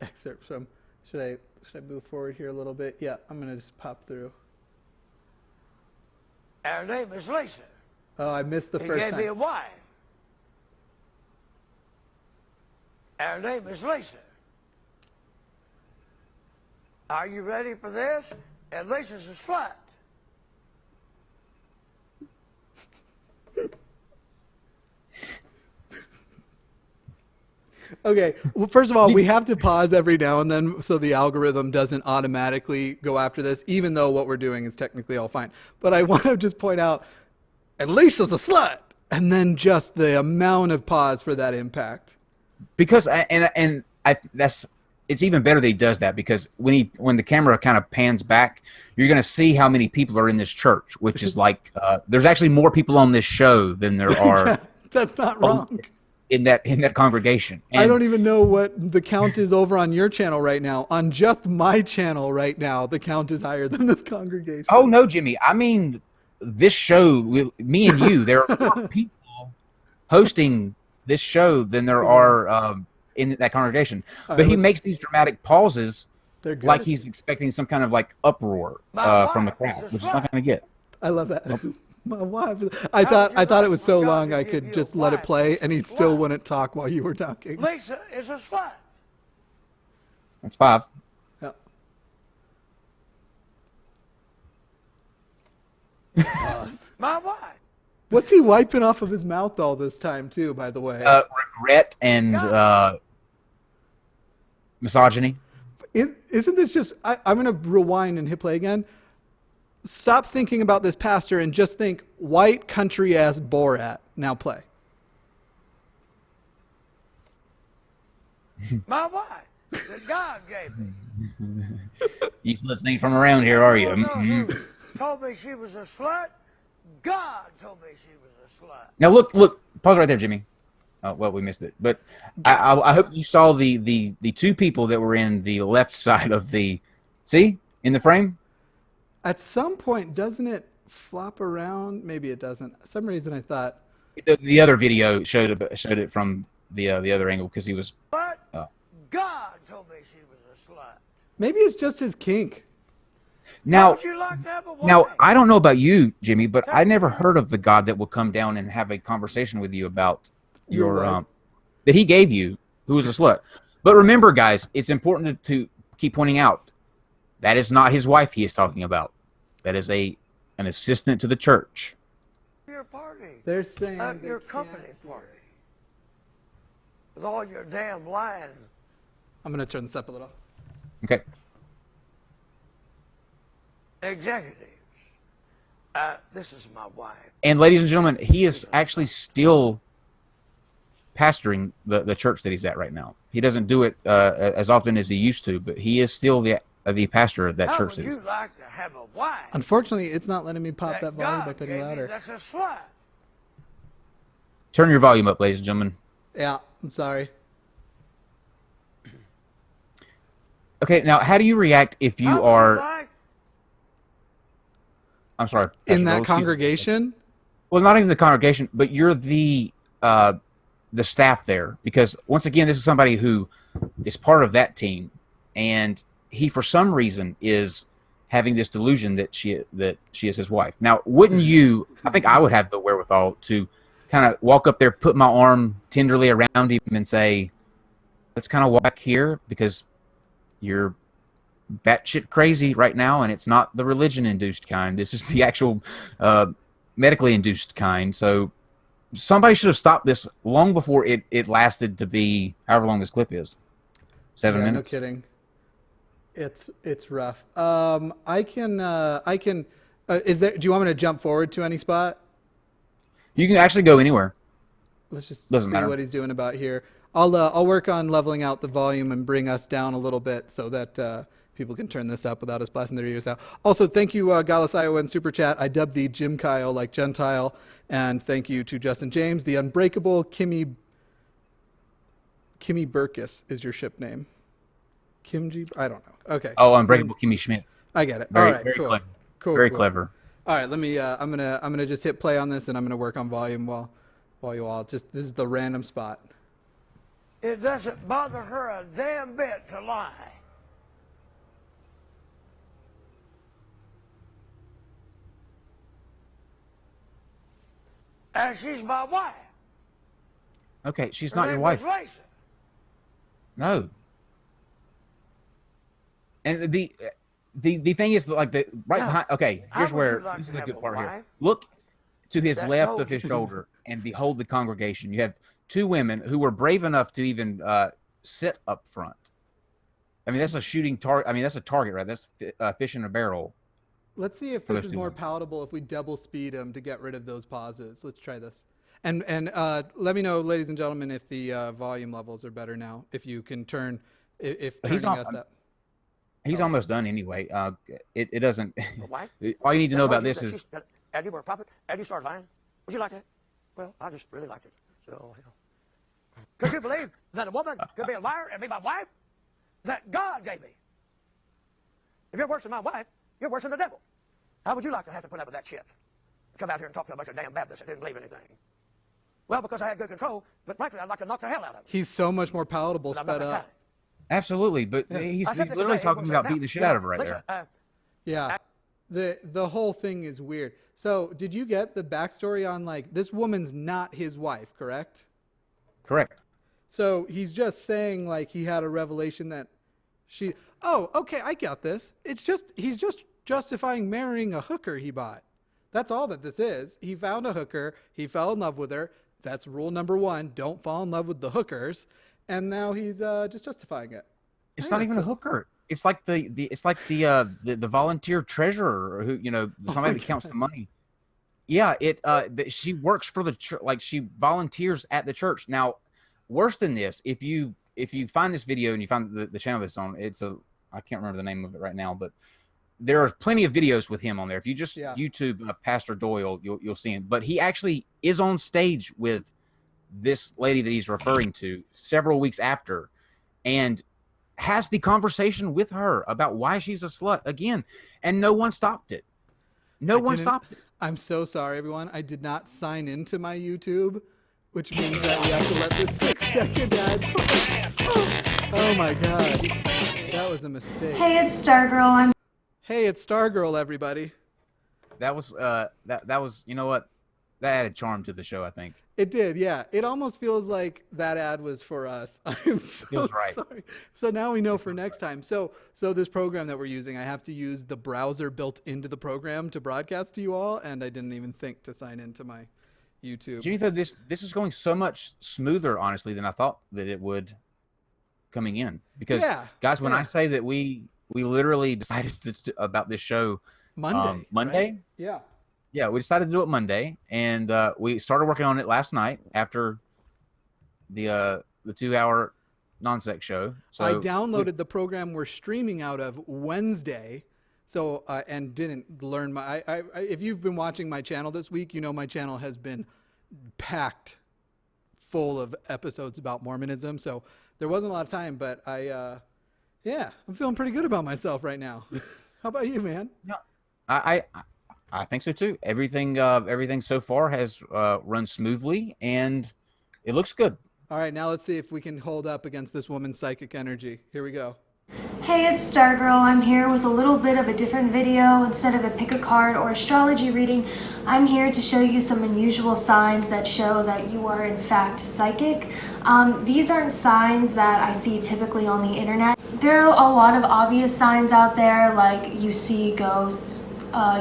Excerpt from. Should I move forward here a little bit? Yeah, I'm gonna just pop through. Our name is Lisa. Oh, I missed the He first gave me a time. wife. Our name is Lisa. Are you ready for this? And Lisa's a slut. Okay. Well, first of all, we have to pause every now and then so the algorithm doesn't automatically go after this, even though what we're doing is technically all fine. But I want to just point out, and Lisa's a slut, and then just the amount of pause for that impact. Because it's even better that he does that because when the camera kind of pans back, you're going to see how many people are in this church, which is like there's actually more people on this show than there are That's not wrong. in that congregation. I And don't even know what the count is over on your channel right now. On just my channel right now, the count is higher than this congregation. Oh no, Jimmy! I mean, this show, me and you, there are more people hosting this show than there are in that congregation. All But right, he let's- makes these dramatic pauses, They're good. like he's expecting some kind of like uproar from the crowd, which he's not going to get. I love that. My wife. I thought it was so long I could just let it play, and he still wouldn't talk while you were talking. Lisa is a slut. That's 5. Yeah. My wife. What's he wiping off of his mouth all this time, too, by the way? Regret and misogyny. Isn't this just... I'm going to rewind and hit play again. Stop thinking about this pastor and just think white country-ass Borat. Now play. My wife that God gave me. You listening from around here, are you? Told me she was a slut. God told me she was a slut. Now look, pause right there, Jimmy. Oh, well, we missed it. But I hope you saw the two people that were in the left side of the, see, in the frame? At some point, doesn't it flop around? Maybe it doesn't. For some reason I thought... The other video showed it from the other angle because he was... But God told me she was a slut. Maybe it's just his kink. Now, Would you like to have a wife? now, I don't know about you, Jimmy, but I never heard of the God that will come down and have a conversation with you about You're your right. that he gave you, who was a slut. But remember, guys, it's important to keep pointing out that is not his wife he is talking about. That is an assistant to the church. Your party. They're saying... At they your can't company do party. it. With all your damn lying. I'm going to turn this up a little. Okay. Executives. This is my wife. And ladies and gentlemen, he is actually still pastoring the church that he's at right now. He doesn't do it as often as he used to, but he is still the pastor of that How church. would you like to have a wife? Unfortunately, it's not letting me pop that volume God up any gave you louder. that's a slut. Turn your volume up, ladies and gentlemen. Yeah, I'm sorry. Okay, now how do you react if How you would are... like I'm sorry. In Pastor that Doyle, excuse me. congregation? Well, not even the congregation, but you're the staff there. Because, once again, this is somebody who is part of that team. And he, for some reason, is having this delusion that she is his wife. Now, wouldn't you... I think I would have the wherewithal to kind of walk up there, put my arm tenderly around him and say, let's kind of walk here because you're batshit crazy right now, and it's not the religion-induced kind. This is the actual medically induced kind. So somebody should have stopped this long before it lasted to be however long this clip is. 7 minutes. No kidding. It's rough. I can. Is there? Do you want me to jump forward to any spot? You can actually go anywhere. Let's just Doesn't see matter. what he's doing about here. I'll work on leveling out the volume and bring us down a little bit so that people can turn this up without us blasting their ears out. Also, thank you, Godless Iowan Super Chat. I dubbed the Jim Kyle like Gentile. And thank you to Justin James. The Unbreakable Kimmy Burkus is your ship name. Kimji? I don't know. Okay. Oh, Unbreakable Kimmy Schmidt. I get it. Very, All right, very cool. clever. Cool. Very cool. clever. All right, let me. I'm gonna just hit play on this, and I'm gonna work on volume while you all just. This is the random spot. it doesn't bother her a damn bit to lie. And she's my wife. Okay, she's Her not your name wife. was Lisa. No. And the thing is, like, the right Now, behind. Okay, how here's would where you like this to is a have good a part here. wife Look to his that left knows of his shoulder and behold the congregation. You have two women who were brave enough to even sit up front. I mean, that's a shooting target. I mean, that's a target, right? That's fish in a barrel. Let's see if For this those is two more women. palatable if we double speed them to get rid of those pauses. Let's try this. And let me know, ladies and gentlemen, if the volume levels are better now. If you can turn, if He's turning on- us up. He's almost done anyway. It doesn't. A wife? All you need to know That about knows this that is she's- that Eddie were a prophet. Eddie started lying. Would you like that? Well, I just really liked it. So, you know. Could you believe that a woman could be a liar and be my wife? That God gave me. If you're worse than my wife, you're worse than the devil. How would you like to have to put up with that shit? Come out here and talk to a bunch of damn Baptists that didn't believe anything. Well, because I had good control, but frankly, I'd like to knock the hell out of them. He's so much more palatable, But I'm not sped that up. kind. absolutely, but he's I said this literally today, talking everyone about said, beating the shit out of her right Lisa, there. Yeah. The whole thing is weird. So, did you get the backstory on, like, this woman's not his wife, correct? Correct. So, he's just saying, like, he had a revelation that she... Oh, okay, I got this. It's just... He's just justifying marrying a hooker he bought. That's all that this is. He found a hooker. He fell in love with her. That's rule number 1. Don't fall in love with the hookers. And now he's just justifying it. It's not even a hooker. It's like the volunteer treasurer who, somebody that counts the money. Yeah, she works for the church. Like, she volunteers at the church. Now, worse than this, if you find this video and you find the channel that's on, I can't remember the name of it right now, but there are plenty of videos with him on there. If you just YouTube Pastor Doyle, you'll see him. But he actually is on stage with this lady that he's referring to several weeks after, and has the conversation with her about why she's a slut again, and no one stopped it. No one stopped it. I'm so sorry, everyone. I did not sign into my YouTube, which means that we have to let this 6-second ad play. Oh my god, that was a mistake. Hey, it's Stargirl. Hey, it's Stargirl, everybody. That was that was, you know what? That added charm to the show, I think. It did, yeah. It almost feels like that ad was for us. I'm so sorry. So now we know for next time. So this program that we're using, I have to use the browser built into the program to broadcast to you all, and I didn't even think to sign into my YouTube. Jimmy, though, this is going so much smoother, honestly, than I thought that it would coming in. Because, guys, when I say that we literally decided about this show Monday. Monday? Right? Yeah, we decided to do it Monday, and we started working on it last night after the 2-hour non-seq show. So I downloaded the program we're streaming out of Wednesday, so and didn't learn my. If you've been watching my channel this week, you know my channel has been packed full of episodes about Mormonism. So there wasn't a lot of time, but I'm feeling pretty good about myself right now. How about you, man? Yeah, I think so too. Everything so far has run smoothly, and it looks good. All right, now let's see if we can hold up against this woman's psychic energy. Here we go. Hey, it's Stargirl. I'm here with a little bit of a different video. Instead of a pick a card or astrology reading, I'm here to show you some unusual signs that show that you are in fact psychic. These aren't signs that I see typically on the internet. There are a lot of obvious signs out there, like you see ghosts,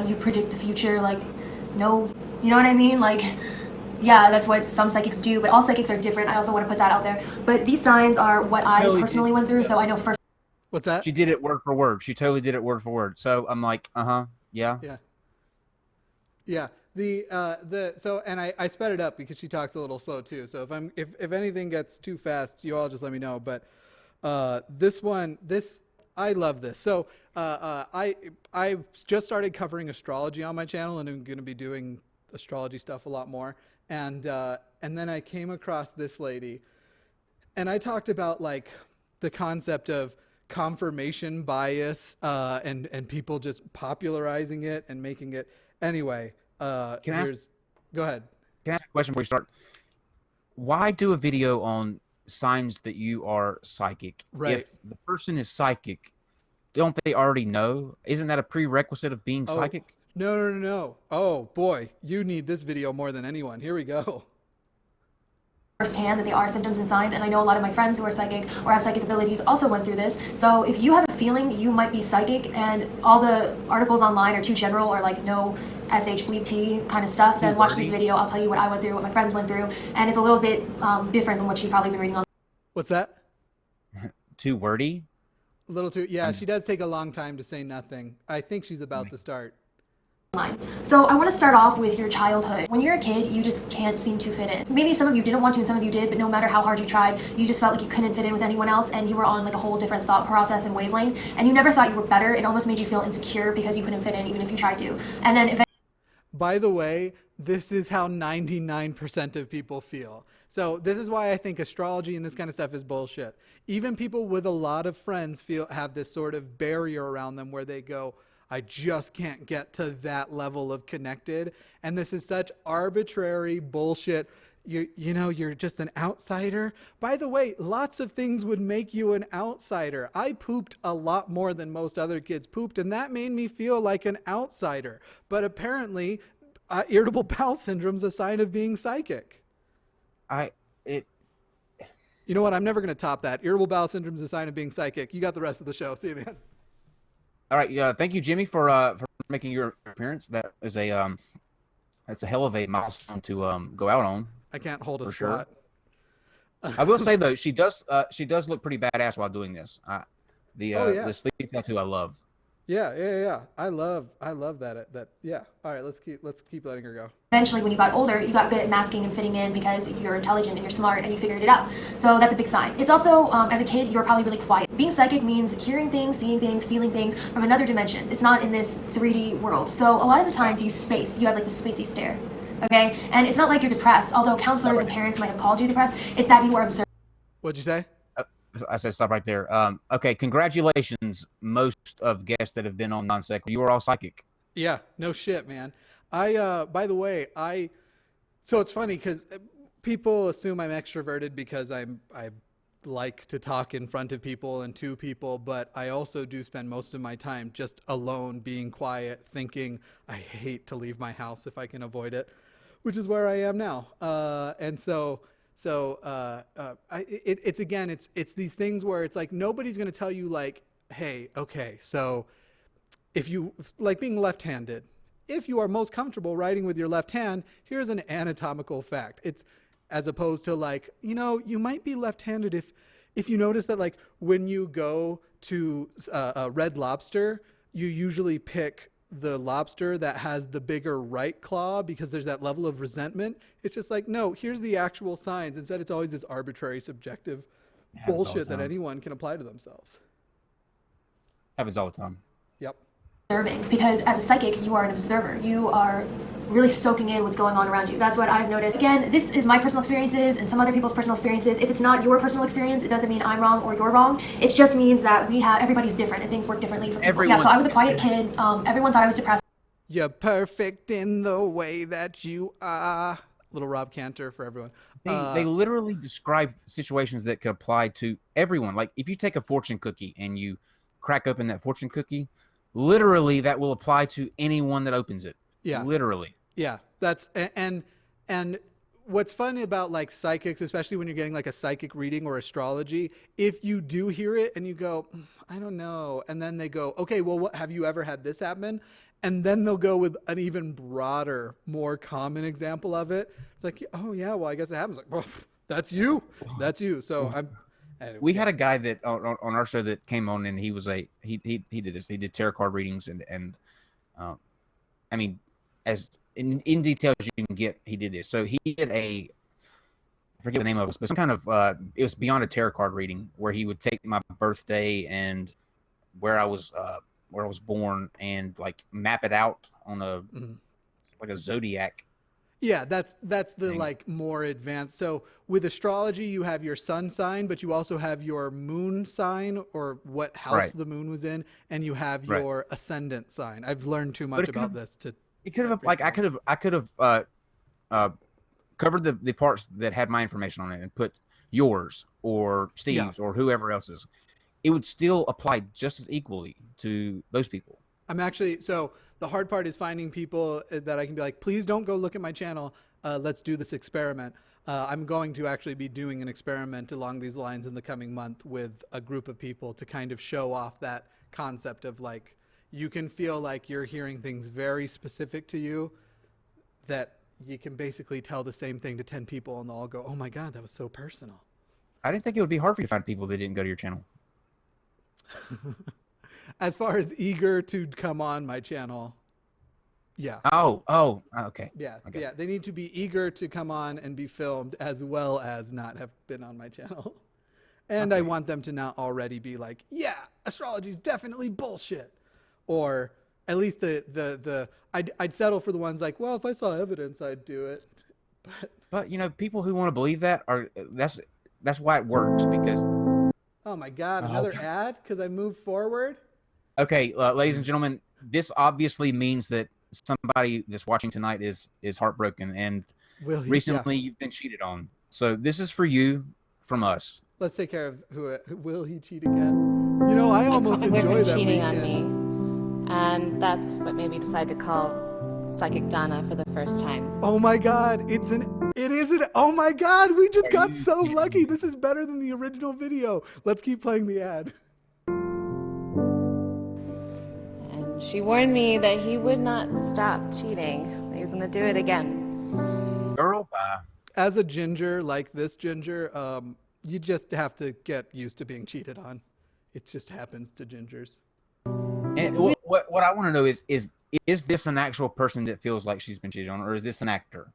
you predict the future, like, no, you know what I mean? Like, yeah, that's what some psychics do, but all psychics are different. I also want to put that out there. But these signs are what I personally went through, so I know first. What's that? She did it word for word. She totally did it word for word. So I'm like, yeah. Yeah. And I sped it up because she talks a little slow too. So if anything gets too fast, you all just let me know. But I love this. So I just started covering astrology on my channel, and I'm going to be doing astrology stuff a lot more. And then I came across this lady, and I talked about like the concept of confirmation bias and people just popularizing it and making it. Anyway, go ahead. Can I ask a question before we start? Why do a video on signs that you are psychic? Right. If the person is psychic, don't they already know? Isn't that a prerequisite of being psychic? No. Oh boy, you need this video more than anyone. Here we go. Firsthand that they are symptoms and signs, and I know a lot of my friends who are psychic or have psychic abilities also went through this. So if you have a feeling you might be psychic and all the articles online are too general or like no SH bleep T kind of stuff, then watch this video. I'll tell you what I went through, what my friends went through, and it's a little bit different than what you've probably been reading on. What's that? Too wordy? A little too, yeah, she does take a long time to say nothing. I think she's about to start. So I want to start off with your childhood. When you're a kid, you just can't seem to fit in. Maybe some of you didn't want to and some of you did, but no matter how hard you tried, you just felt like you couldn't fit in with anyone else, and you were on like a whole different thought process and wavelength, and you never thought you were better. It almost made you feel insecure because you couldn't fit in even if you tried to. And then eventually, by the way, this is how 99% of people feel. So this is why I think astrology and this kind of stuff is bullshit. Even people with a lot of friends have this sort of barrier around them where they go, I just can't get to that level of connected. And this is such arbitrary bullshit. You're just an outsider. By the way, lots of things would make you an outsider. I pooped a lot more than most other kids pooped, and that made me feel like an outsider. But apparently, irritable bowel syndrome is a sign of being psychic. You know what? I'm never going to top that. Irritable bowel syndrome is a sign of being psychic. You got the rest of the show. See you, man. All right. Thank you, Jimmy, for making your appearance. That is a that's a hell of a milestone to go out on. I can't hold a for squat. Sure. I will say though, she does look pretty badass while doing this. The sleeve tattoo I love. Yeah. I love that. Yeah. All right, let's keep letting her go. Eventually, when you got older, you got good at masking and fitting in because you're intelligent and you're smart and you figured it out. So that's a big sign. It's also, as a kid, you were probably really quiet. Being psychic means hearing things, seeing things, feeling things from another dimension. It's not in this 3D world. So a lot of the times you have like the spacey stare. Okay? And it's not like you're depressed, although counselors and parents might have called you depressed. It's that you are observing. What'd you say? I said stop right there. Okay, congratulations, most of guests that have been on NonSequitur. You were all psychic. Yeah, no shit, man. By the way, so it's funny because people assume I'm extroverted because I like to talk in front of people and to people, but I also do spend most of my time just alone, being quiet, thinking I hate to leave my house if I can avoid it, which is where I am now. It's these things where it's like nobody's going to tell you like, hey, okay, so if you like being left-handed, if you are most comfortable writing with your left hand, here's an anatomical fact. It's as opposed to like, you might be left-handed if you notice that like when you go to Red Lobster, you usually pick the lobster that has the bigger right claw because there's that level of resentment. It's just like, no, here's the actual signs. Instead, it's always this arbitrary, subjective bullshit that anyone can apply to themselves. Happens all the time. Yep. Observing, because as a psychic, you are an observer. You are really soaking in what's going on around you. That's what I've noticed. Again, this is my personal experiences and some other people's personal experiences. If it's not your personal experience, it doesn't mean I'm wrong or you're wrong. It just means that everybody's different and things work differently for people. Yeah, so I was a quiet kid. Everyone thought I was depressed. You're perfect in the way that you are. Little Rob Cantor for everyone. They literally describe situations that could apply to everyone. Like if you take a fortune cookie and you crack open that fortune cookie, literally that will apply to anyone that opens it. Yeah. Literally. Yeah. That's and what's fun about like psychics, especially when you're getting like a psychic reading or astrology, if you do hear it and you go, I don't know, and then they go, okay, well, what have you ever had this happen? And then they'll go with an even broader, more common example of it. It's like, oh yeah, well, I guess it happens. Like, well, that's you. So anyway. We had a guy that on our show that came on and he did this. He did tarot card readings and I mean, as in detail as you can get, he did this. So he did I forget the name of it, but some kind of it was beyond a tarot card reading where he would take my birthday and where I was born and like map it out on like a zodiac. Yeah, that's the like more advanced. So with astrology, you have your sun sign, but you also have your moon sign or what house the moon was in, and you have your ascendant sign. I've learned too much about this to. It could have like I could have covered the parts that had my information on it and put yours or Steve's or whoever else's. It would still apply just as equally to those people. So the hard part is finding people that I can be like, please don't go look at my channel. Let's do this experiment. I'm going to actually be doing an experiment along these lines in the coming month with a group of people to kind of show off that concept of like, you can feel like you're hearing things very specific to you that you can basically tell the same thing to 10 people and they'll all go, oh my God, that was so personal. I didn't think it would be hard for you to find people that didn't go to your channel. As far as eager to come on my channel, yeah. Oh, okay. Yeah, okay. Yeah. They need to be eager to come on and be filmed as well as not have been on my channel. And I want them to not already be like, yeah, astrology is definitely bullshit. Or at least I'd settle for the ones like, well, if I saw evidence, I'd do it. But people who want to believe that that's why it works because. Oh my God! Another ad because I moved forward. Okay, ladies and gentlemen, this obviously means that somebody that's watching tonight is heartbroken and recently you've been cheated on. So this is for you from us. Let's take care of who will he cheat again? I almost enjoy that cheating weekend. on me, and that's what made me decide to call Psychic Donna for the first time. Oh my God! Oh my God! We just got so lucky. This is better than the original video. Let's keep playing the ad. And She warned me that he would not stop cheating. He was going to do it again. Girl, bye. As a ginger, like this ginger, you just have to get used to being cheated on. It just happens to gingers. And what I want to know is this an actual person that feels like she's been cheated on, or is this an actor?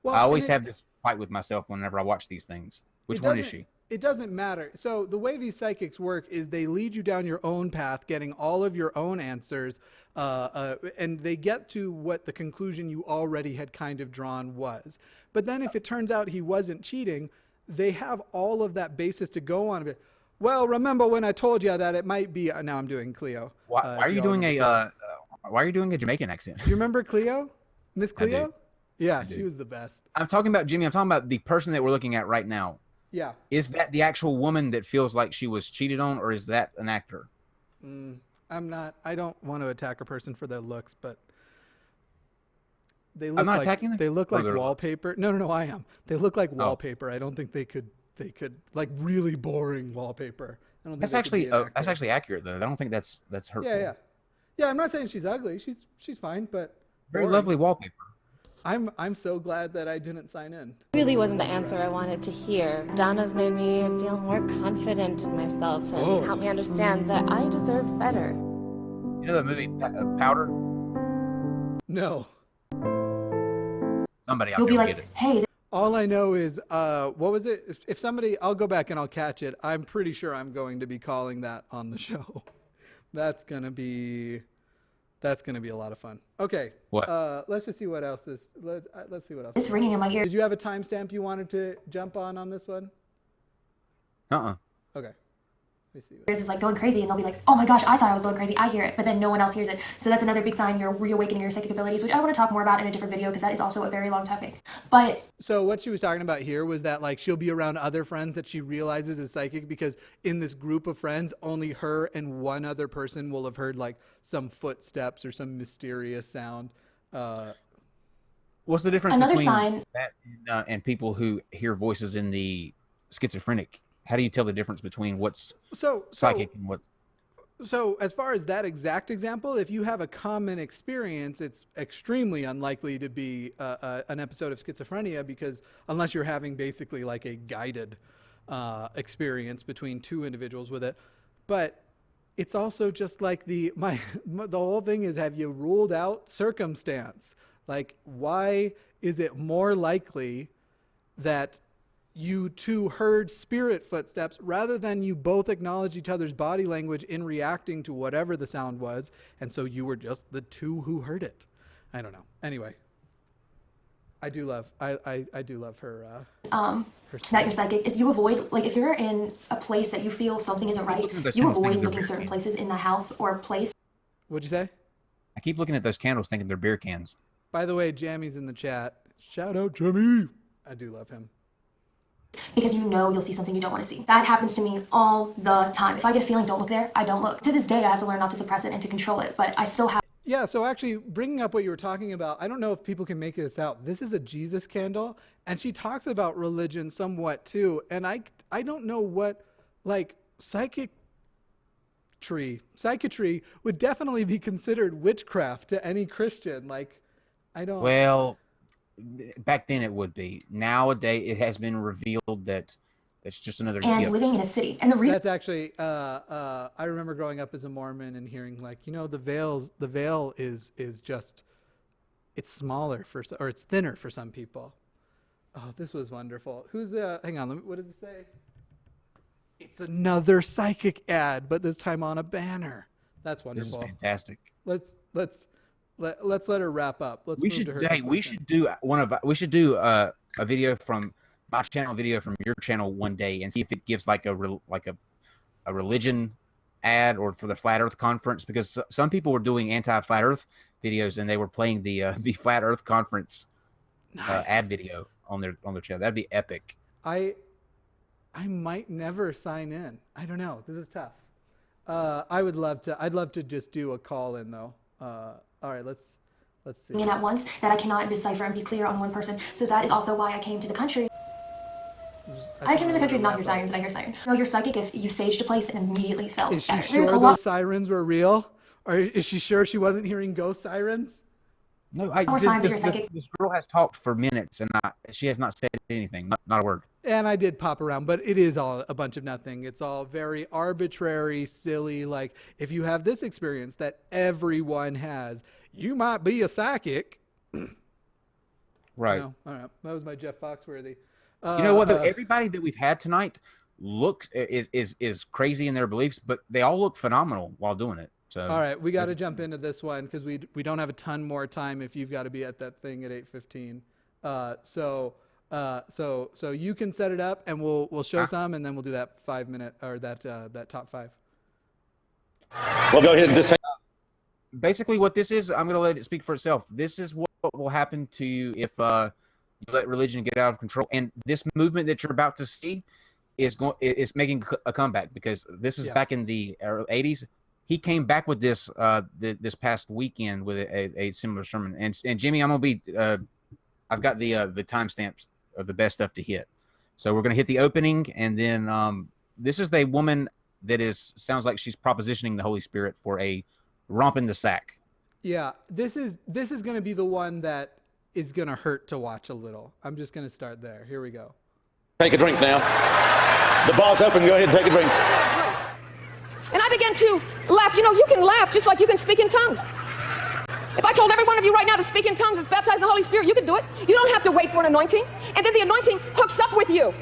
Well, I always have this fight with myself whenever I watch these things. Which one is she? It doesn't matter. So the way these psychics work is they lead you down your own path, getting all of your own answers, and they get to what the conclusion you already had kind of drawn was. But then if it turns out he wasn't cheating, they have all of that basis to go on. Well, remember when I told you that it might be? Now I'm doing Cleo. Why are you doing a Jamaican accent? Do you remember Cleo? Miss I do. Cleo? Yeah, she was the best. I'm talking about Jimmy. I'm talking about the person that we're looking at right now. Yeah. Is that the actual woman that feels like she was cheated on, or is that an actor? I don't want to attack a person for their looks, but they look I'm not like, attacking them. They look like their wallpaper. No, I am. They look like wallpaper. I don't think they could like really boring wallpaper. I don't think That's actually accurate though. I don't think that's hurtful. Yeah. I'm not saying she's ugly. She's fine, but Very boring. lovely wallpaper. I'm so glad that I didn't sign in. It really wasn't the answer I wanted to hear. Donna's made me feel more confident in myself and helped me understand that I deserve better. You know that movie Powder? No. Somebody out You'll there be will like, get it. hey, All I know is, what was it? If somebody, I'll go back and I'll catch it. I'm pretty sure I'm going to be calling that on the show. That's gonna be a lot of fun. Okay. What? Let's just see what else is. Let's see what else. it's ringing in my ear. Did you have a timestamp you wanted to jump on this one? Okay. Let me see. Is like going crazy, and they'll be like, oh my gosh, I thought I was going crazy. I hear it, but then no one else hears it. So that's another big sign you're reawakening your psychic abilities, which I want to talk more about in a different video because that is also a very long topic. But So what she was talking about here was that like she'll be around other friends that she realizes is psychic because in this group of friends, only her and one other person will have heard like some footsteps or some mysterious sound. What's the difference Another between sign- that and people who hear voices in the schizophrenic? How do you tell the difference between what's psychic and what's... So as far as that exact example, if you have a common experience, it's extremely unlikely to be an episode of schizophrenia because unless you're having basically like a guided experience between two individuals with it. But it's also just like the whole thing is, have you ruled out circumstance? Like, why is it more likely that you two heard spirit footsteps rather than you both acknowledge each other's body language in reacting to whatever the sound was, and so you were just the two who heard it? I don't know. Anyway, I do love her. Her that you're psychic is you avoid, like if you're in a place that you feel something isn't right, you avoid looking certain places in the house or place. What'd you say? I keep looking at those candles thinking they're beer cans. By the way, Jammy's in the chat. Shout out Jammy. I do love him. Because you know you'll see something you don't want to see. That happens to me all the time. If I get a feeling, don't look there, I don't look. To this day, I have to learn not to suppress it and to control it, but I still have. Yeah, so actually bringing up what you were talking about, I don't know if people can make this out. This is a Jesus candle, and she talks about religion somewhat too, and I don't know what, like, psychiatry would definitely be considered witchcraft to any Christian. Like, I don't... Well, back then it would be. Nowadays it has been revealed that it's just another And gift. living in a city. And the reason... That's actually, I remember growing up as a Mormon and hearing like, you know, the veil is just, it's smaller or it's thinner for some people. Oh, this was wonderful. Who's hang on, what does it say? It's another psychic ad, but this time on a banner. That's wonderful. This is fantastic. Let's let her wrap up. We should do a video from my channel, video from your channel one day, and see if it gives like a religion ad or for the Flat Earth conference, because some people were doing anti-Flat Earth videos and they were playing the Flat Earth conference ad video on their channel. That'd be epic. I might never sign in. I don't know. This is tough. I'd love to just do a call in though. All right, let's see. in at once that I cannot decipher and be clear on one person. So that is also why I came to the country. I came to the country to not hear sirens, and I hear sirens. No, you're psychic if you saged a place and immediately felt Is she better. sure those sirens were real? Or is she sure she wasn't hearing ghost sirens? No, this girl has talked for minutes, and she has not said anything, not a word. And I did pop around, but it is all a bunch of nothing. It's all very arbitrary, silly. Like, if you have this experience that everyone has, you might be a psychic. Right. No, I don't know. That was my Jeff Foxworthy. You know what? Everybody that we've had tonight is crazy in their beliefs, but they all look phenomenal while doing it. So all right, we got to jump into this one because we don't have a ton more time if you've got to be at that thing at 8:15. So you can set it up and we'll show some, and then we'll do that 5-minute or that top 5. Well, go ahead and just say. Basically, what this is, I'm going to let it speak for itself. This is what will happen to you if you let religion get out of control. And this movement that you're about to see is making a comeback, because this is back in the 80s. He came back with this this past weekend with a similar sermon. And Jimmy, I'm gonna be I've got the timestamps of the best stuff to hit. So we're gonna hit the opening, and then this is the woman that sounds like she's propositioning the Holy Spirit for a romp in the sack. Yeah, this is gonna be the one that is gonna hurt to watch a little. I'm just gonna start there. Here we go. Take a drink now. The bar's open. Go ahead and take a drink. And I began to laugh. You know, you can laugh just like you can speak in tongues. If I told every one of you right now to speak in tongues that's baptized in the Holy Spirit, you could do it. You don't have to wait for an anointing. And then the anointing hooks up with you.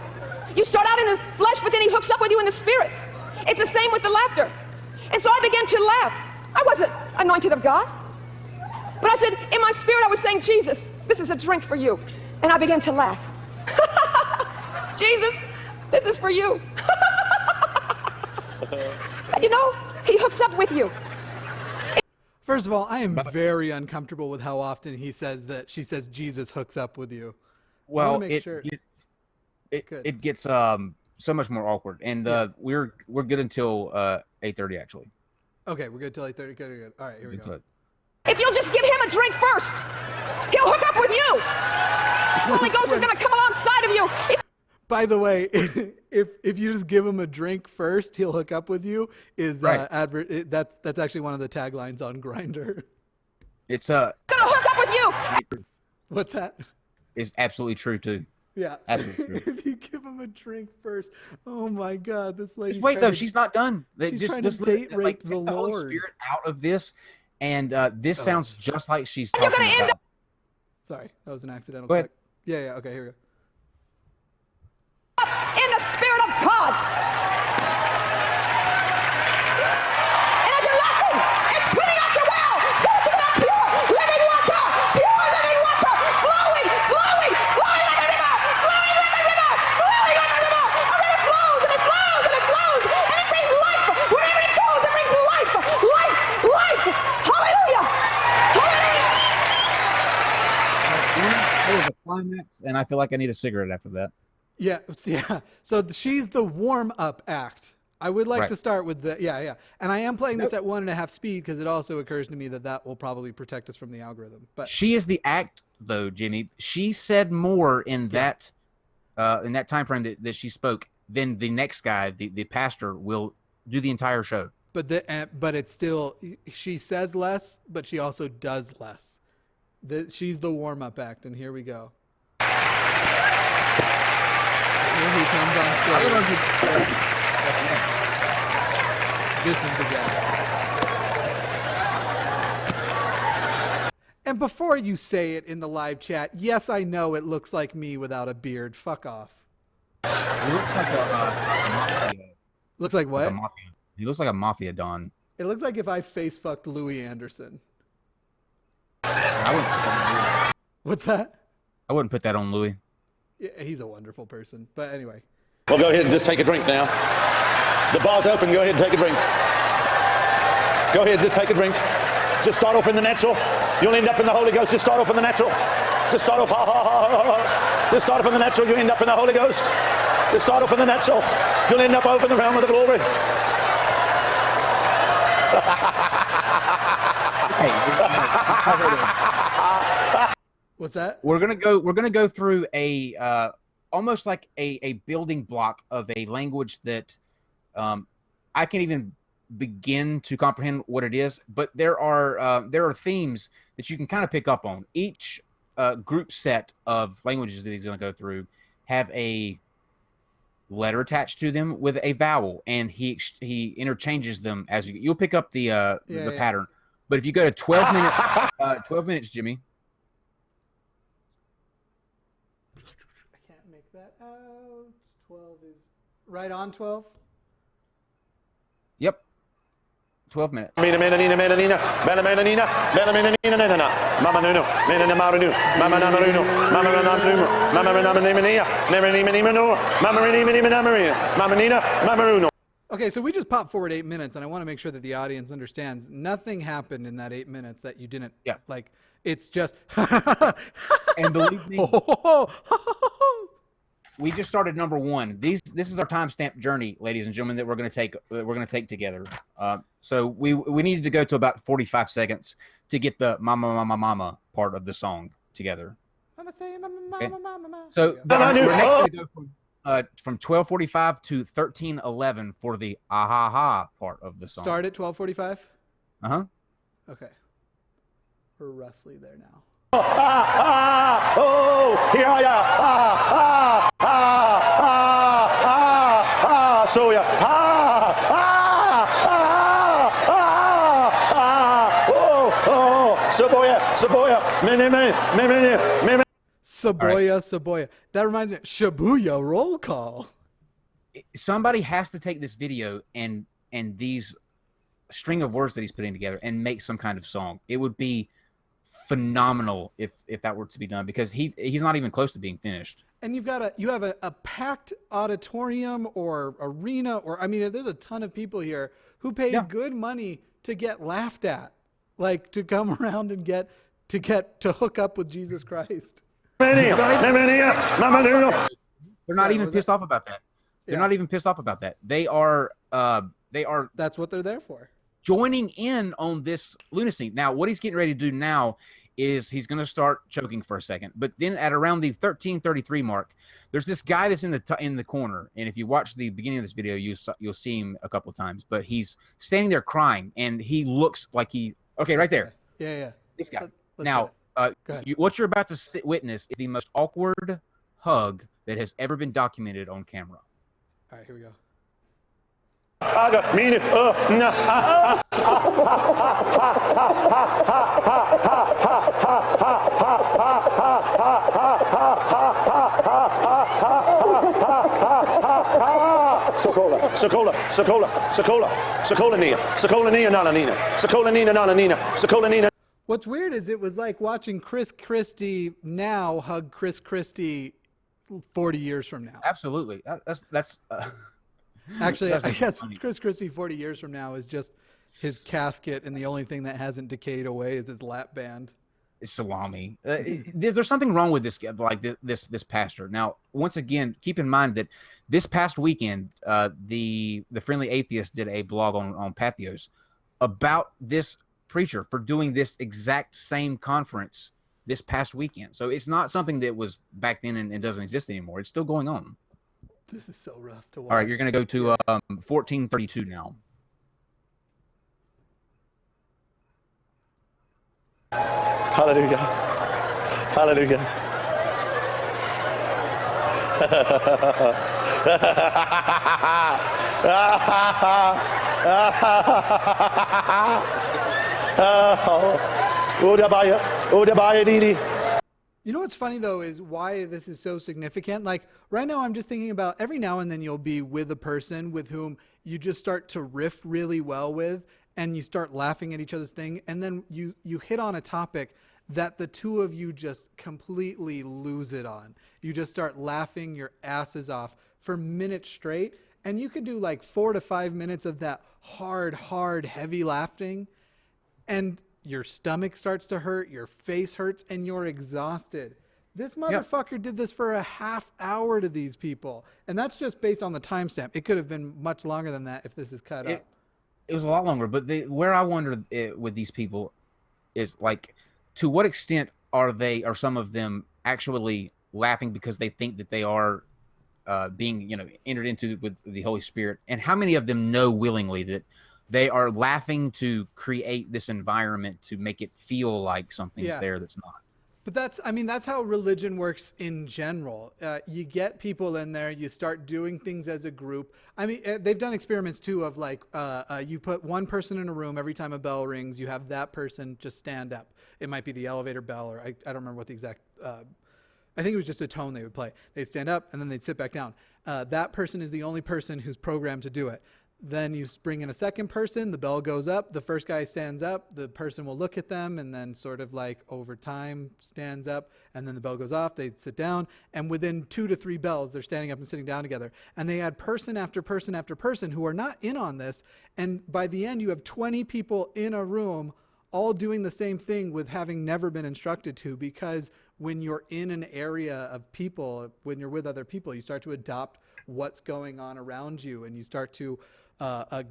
You start out in the flesh, but then he hooks up with you in the spirit. It's the same with the laughter. And so I began to laugh. I wasn't anointed of God. But I said, in my spirit, I was saying, Jesus, this is a drink for you. And I began to laugh. Jesus, this is for you. You know, he hooks up with you. First of all, I am very uncomfortable with how often she says Jesus hooks up with you. Well, it gets so much more awkward, and we're good until 8:30 actually. Okay, we're good till 8:30. Good. All right, here we go. If you'll just give him a drink first, he'll hook up with you. The Holy Ghost is going to come alongside of you. By the way, if you just give him a drink first, he'll hook up with you. That's actually one of the taglines on Grindr. It's gonna hook up with you. What's that? It's absolutely true too. Yeah, absolutely true. If you give him a drink first, oh my God, this lady. Wait though, she's not done. She's trying to date rape the Lord. Holy Spirit out of this, and this sounds just like she's You're talking gonna end about. Sorry, that was an accidental. Go ahead. Yeah. Okay, here we go. In the Spirit of God. And as you're laughing, it's putting out your well. Sources of pure living water. Pure living water. Flowing like a river. Flowing like a river. Flowing like a river. And then it flows and it flows and it flows. And it brings life. Wherever it goes, it brings life. Life. Hallelujah. Hallelujah. That was a climax, and I feel like I need a cigarette after that. Yeah. So she's the warm-up act. I would like to start with the and I am playing this at 1.5 speed because it also occurs to me that will probably protect us from the algorithm. But she is the act, though, Jimmy. She said more in that time frame that she spoke than the next guy, the pastor, will do the entire show. But it's still, she says less, but she also does less. She's the warm-up act, and here we go. Here he comes on stage. This is the guy. And before you say it in the live chat, yes, I know it looks like me without a beard. Fuck off. He looks like a mafia. Looks like what? He looks like a mafia don. It looks like if I face fucked Louis Anderson. What's that? I wouldn't put that on Louis. Yeah, he's a wonderful person. But anyway. Well, go ahead and just take a drink now. The bar's open. Go ahead and take a drink. Go ahead, just take a drink. Just start off in the natural. You'll end up in the Holy Ghost. Just start off in the natural. Just start off. Just start off in the natural. You end up in the Holy Ghost. Just start off in the natural. You'll end up over in the realm of the glory. What's that? We're gonna go through a almost like a building block of a language that I can't even begin to comprehend what it is, but there are themes that you can kind of pick up on. Each group set of languages that he's going to go through have a letter attached to them with a vowel, and he interchanges them as you'll pick up the pattern. But if you go to 12 minutes, 12 minutes, Jimmy. I can't make that out. 12 is right on 12. Yep. 12 minutes. Okay, so we just popped forward 8 minutes, and I want to make sure that the audience understands nothing happened in that 8 minutes that you didn't. Yeah. Like, it's just. And believe me, we just started number 1. This is our timestamp journey, ladies and gentlemen, that we're going to take together. So we needed to go to about 45 seconds to get the mama mama mama part of the song together. Mama say mama Okay. mama mama mama. So we're next going to go from 12:45 to 13:11 for the ah ha part of the song. Start at 12:45. Okay, we're roughly there now. Oh, here I am. So ya. Saboya. That reminds me, Shibuya roll call. Somebody has to take this video and these string of words that he's putting together and make some kind of song. It would be phenomenal if that were to be done, because he's not even close to being finished. And you have a packed auditorium or arena, or I mean, there's a ton of people here who pay good money to get laughed at, like to come around and get to hook up with Jesus Christ. They're not even pissed off about that. They're not even pissed off about that. They are. That's what they're there for. Joining in on this lunacy. Now, what he's getting ready to do now is he's going to start choking for a second, but then at around the 13:33 mark, there's this guy that's in the corner, and if you watch the beginning of this video, you'll see him a couple of times. But he's standing there crying, and he looks like right there. Yeah. This guy. Let's Now, what you're about to witness is the most awkward hug that has ever been documented on camera. All right, here we go. What's weird is it was like watching Chris Christie now hug Chris Christie 40 years from now. Absolutely. That's Actually, I guess Chris Christie 40 years from now is just his casket, and the only thing that hasn't decayed away is his lap band. It's salami. There's something wrong with this pastor. Now, once again, keep in mind that this past weekend, the Friendly Atheist did a blog on Patheos about this preacher for doing this exact same conference this past weekend. So it's not something that was back then and doesn't exist anymore. It's still going on. This is so rough to watch. All right, you're going to go to 1432 now. Hallelujah. Hallelujah. You know what's funny, though, is why this is so significant. Like, right now, I'm just thinking about every now and then you'll be with a person with whom you just start to riff really well with, and you start laughing at each other's thing, and then you hit on a topic that the two of you just completely lose it on. You just start laughing your asses off for minutes straight, and you could do like 4 to 5 minutes of that hard, heavy laughing, and your stomach starts to hurt, your face hurts, and you're exhausted. This motherfucker did this for a half hour to these people, and that's just based on the timestamp. It could have been much longer than that if this is cut up. It was a lot longer, but where I wonder with these people is, like, to what extent are some of them actually laughing because they think that they are being entered into with the Holy Spirit, and how many of them know willingly that They are laughing to create this environment to make it feel like something's there that's not. But that's how religion works in general. You get people in there, you start doing things as a group. I mean, they've done experiments too of like, you put one person in a room, every time a bell rings, you have that person just stand up. It might be the elevator bell, or I don't remember what the exact, I think it was just a tone they would play. They'd stand up and then they'd sit back down. That person is the only person who's programmed to do it. Then you bring in a second person, the bell goes up, the first guy stands up, the person will look at them and then sort of like over time stands up, and then the bell goes off, they sit down, and within 2 to 3 bells, they're standing up and sitting down together. And they had person after person after person who are not in on this, and by the end you have 20 people in a room all doing the same thing with having never been instructed to, because when you're in an area of people, when you're with other people, you start to adopt what's going on around you, and you start to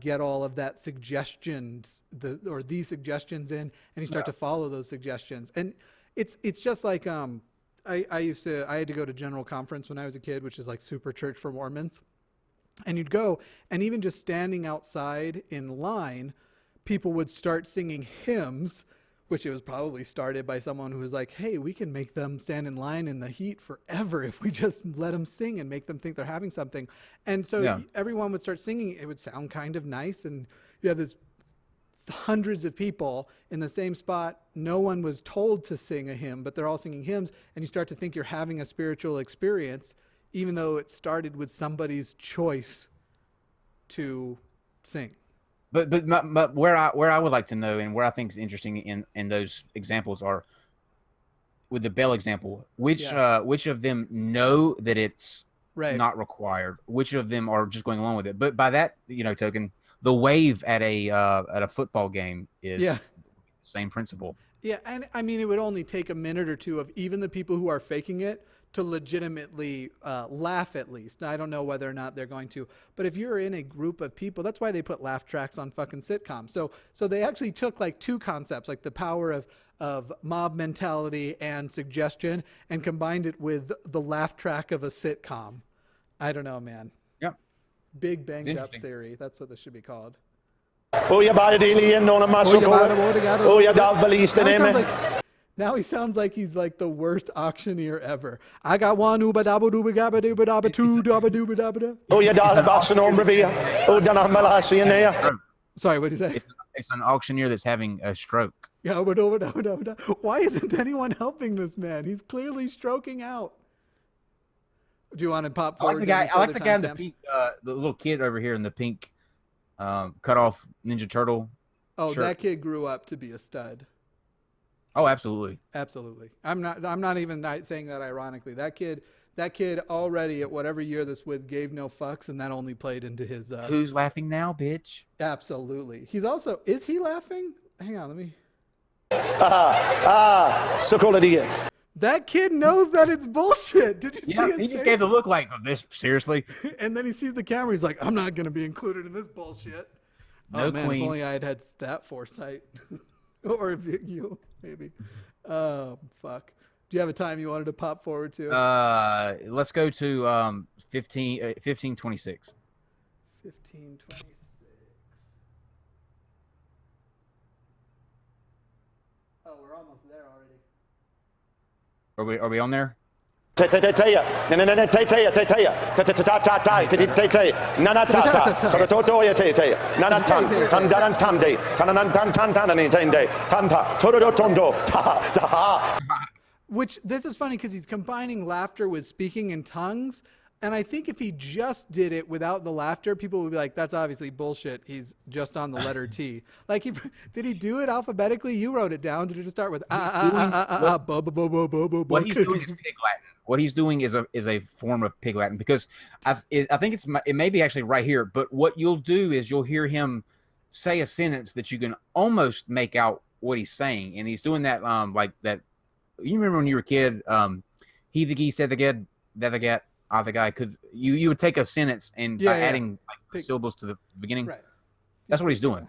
get all of that suggestions, these suggestions in, and you start to follow those suggestions. And it's just like I had to go to General Conference when I was a kid, which is like super church for Mormons. And you'd go, and even just standing outside in line, people would start singing hymns, which it was probably started by someone who was like, hey, we can make them stand in line in the heat forever if we just let them sing and make them think they're having something. And so everyone would start singing. It would sound kind of nice. And you have this hundreds of people in the same spot. No one was told to sing a hymn, but they're all singing hymns. And you start to think you're having a spiritual experience, even though it started with somebody's choice to sing. But where I would like to know, and where I think is interesting in those examples are, with the bell example, which of them know that it's not required, which of them are just going along with it. But by that token, the wave at a football game is the same principle. Yeah, and I mean, it would only take a minute or two of even the people who are faking it to legitimately laugh, at least. Now, I don't know whether or not they're going to, but if you're in a group of people, that's why they put laugh tracks on fucking sitcoms. So they actually took like two concepts, like the power of mob mentality and suggestion, and combined it with the laugh track of a sitcom. I don't know, man. Yep. Big banged up theory. That's what this should be called. Now he sounds like he's like the worst auctioneer ever. I got one uba dabba dooba gabba dooba dabba two dabba dooba dabba da. Oh, yeah, that's an ombrevia. Oh, then I'm in there. Sorry, what did you say? It's an auctioneer that's having a stroke. Yeah, why isn't anyone helping this man? He's clearly stroking out. Do you want to pop forward? I like the guy in the pink, the little kid over here in the pink cut off Ninja Turtle. Oh, shirt. That kid grew up to be a stud. Oh, absolutely. Absolutely. I'm not even saying that ironically. That kid already at whatever year this with gave no fucks, and that only played into his Who's laughing now, bitch? Absolutely. He's also, is he laughing? Hang on, let me. So idiot. That kid knows that it's bullshit. Did you see his he just face? gave the look like, this, seriously? And then he sees the camera. He's like, I'm not going to be included in this bullshit. No, oh, man, queen. If only I had that foresight. Or you, maybe. Oh, fuck. Do you have a time you wanted to pop forward to? Let's go to 1526. 1526. Oh, we're almost there already. Are we on there? Which, this is funny because he's combining laughter with speaking in tongues. And I think if he just did it without the laughter, people would be like, that's obviously bullshit. He's just on the letter T. Like, did he do it alphabetically? You wrote it down. Did it just start with What he's doing is Pig Latin. What he's doing is a form of Pig Latin, because I think it may be actually right here. But what you'll do is you'll hear him say a sentence that you can almost make out what he's saying, and he's doing that like that. You remember when you were a kid? He the geese said the ged, that the gat. The guy could you would take a sentence and by adding like syllables to the beginning. Right. That's what he's doing.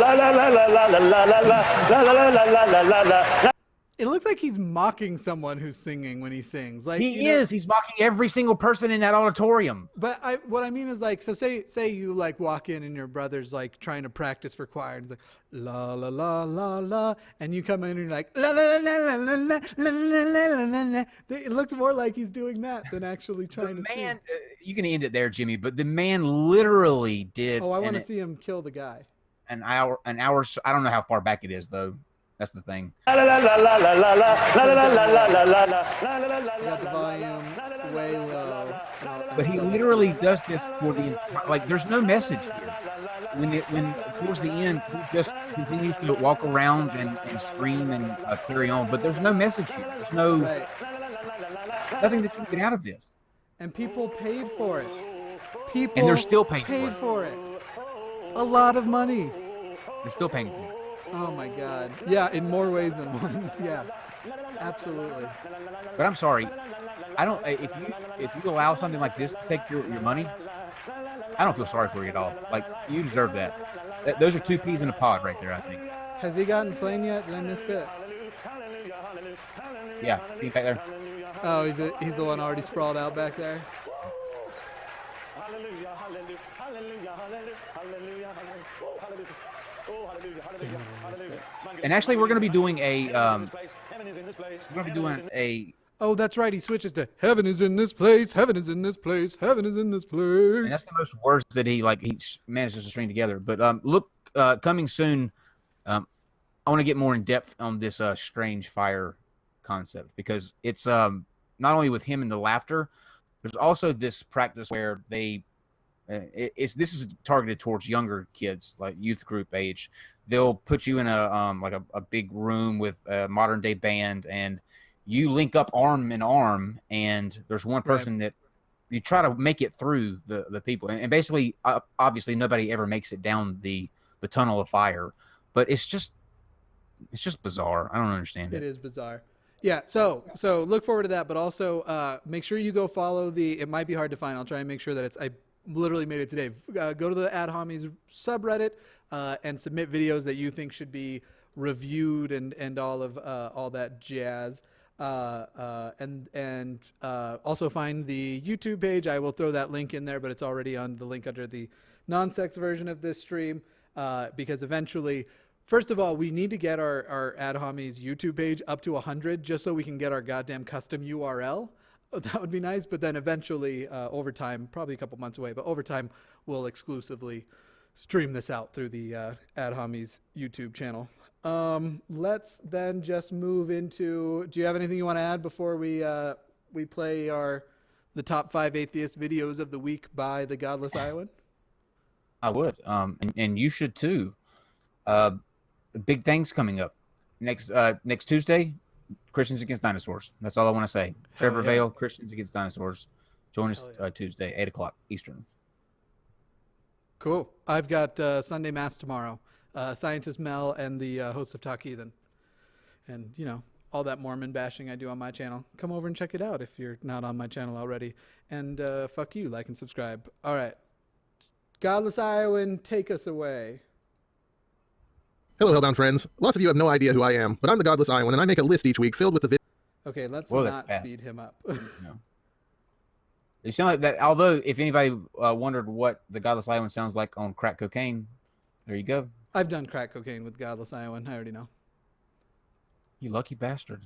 la la la la la la la la la la la la la la. It looks like he's mocking someone who's singing when he sings. Like He is. He's mocking every single person in that auditorium. But what I mean is like, so say you like walk in and your brother's like trying to practice for choir and it's like la la la la la, and you come in and you're like la la la la la la la la la la. It looks more like he's doing that than actually trying to sing. You can end it there, Jimmy. But the man literally did. Oh, I want to see him kill the guy. An hour. I don't know how far back it is though. That's the thing. Got the volume way low. But he literally does this for the like. There's no message here. When towards the end, he just continues to walk around and scream and carry on. But there's no message here. There's no nothing that you can get out of this. And people paid for it. And they're still paying for it. A lot of money. They're still paying for it. Oh my God. Yeah, in more ways than one. Yeah, absolutely. But I'm sorry. I don't. If you allow something like this to take your money, I don't feel sorry for you at all. Like you deserve that. Those are two peas in a pod right there. I think. Has he gotten slain yet? Did I miss it? Yeah. See him back there. Oh, he's the one already sprawled out back there. And actually, we're going to be doing a. Oh, that's right. He switches to "Heaven is in this place. Heaven is in this place. Heaven is in this place." And that's the most words that he manages to string together. But look, coming soon. I want to get more in depth on this strange fire concept because it's not only with him and the laughter. There's also this practice where they. This is targeted towards younger kids, like youth group age. They'll put you in a big room with a modern day band, and you link up arm in arm. And there's one person that you try to make it through the people, and basically, obviously, nobody ever makes it down the tunnel of fire. But it's just bizarre. I don't understand it. It is bizarre. Yeah, so look forward to that, but also make sure you go follow it might be hard to find. I'll try and make sure that I literally made it today. Go to the Ad Homies subreddit and submit videos that you think should be reviewed and all of all that jazz. And also find the YouTube page. I will throw that link in there, but it's already on the link under the non-sex version of this stream because eventually, first of all, we need to get our Ad Homies YouTube page up to 100 just so we can get our goddamn custom URL. That would be nice, but then eventually, over time, probably a couple months away, but over time, we'll exclusively stream this out through the Ad Homies YouTube channel. Let's then just move into. Do you have anything you want to add before we play the top 5 atheist videos of the week by the Godless Iowan? I would, and you should too. Big things coming up next Tuesday. Christians Against Dinosaurs. That's all I want to say. Trevor Vale, Christians Against Dinosaurs. Join us Tuesday, 8 o'clock Eastern. Cool. I've got Sunday Mass tomorrow. Scientist Mel and the hosts of Talk Heathen. And, all that Mormon bashing I do on my channel. Come over and check it out if you're not on my channel already. And fuck you, like and subscribe. All right. Godless Iowan, take us away. Hello, Hellbound friends. Lots of you have no idea who I am, but I'm the Godless Iowan, and I make a list each week filled with the Okay, let's not speed him up. No. You sound like that. Although, if anybody wondered what the Godless Iowan sounds like on crack cocaine, there you go. I've done crack cocaine with Godless Iowan. I already know. You lucky bastard.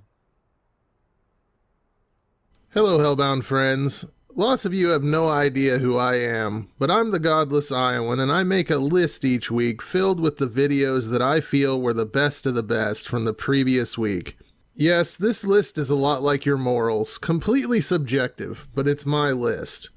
Hello, Hellbound friends. Lots of you have no idea who I am, but I'm the Godless Iowan, and I make a list each week filled with the videos that I feel were the best of the best from the previous week. Yes, this list is a lot like your morals, completely subjective, but it's my list.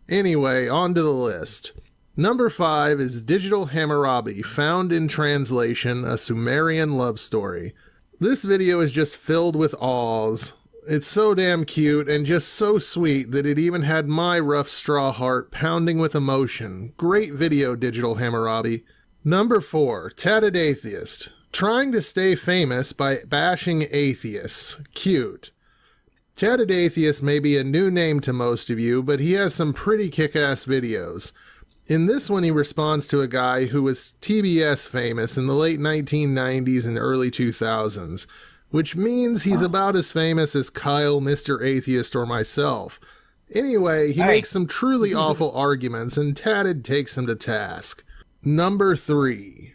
Anyway, on to the list. Number 5 is Digital Hammurabi, Found in Translation, a Sumerian Love Story. This video is just filled with awes. It's so damn cute and just so sweet that it even had my rough straw heart pounding with emotion. Great video, Digital Hammurabi. Number 4, Tatted Atheist. Trying to stay famous by bashing atheists. Cute. Tatted Atheist may be a new name to most of you, but he has some pretty kick-ass videos. In this one, he responds to a guy who was TBS famous in the late 1990s and early 2000s, which means he's about as famous as Kyle, Mr. Atheist, or myself. Anyway, he makes some truly awful arguments, and Tatted takes him to task. Number 3.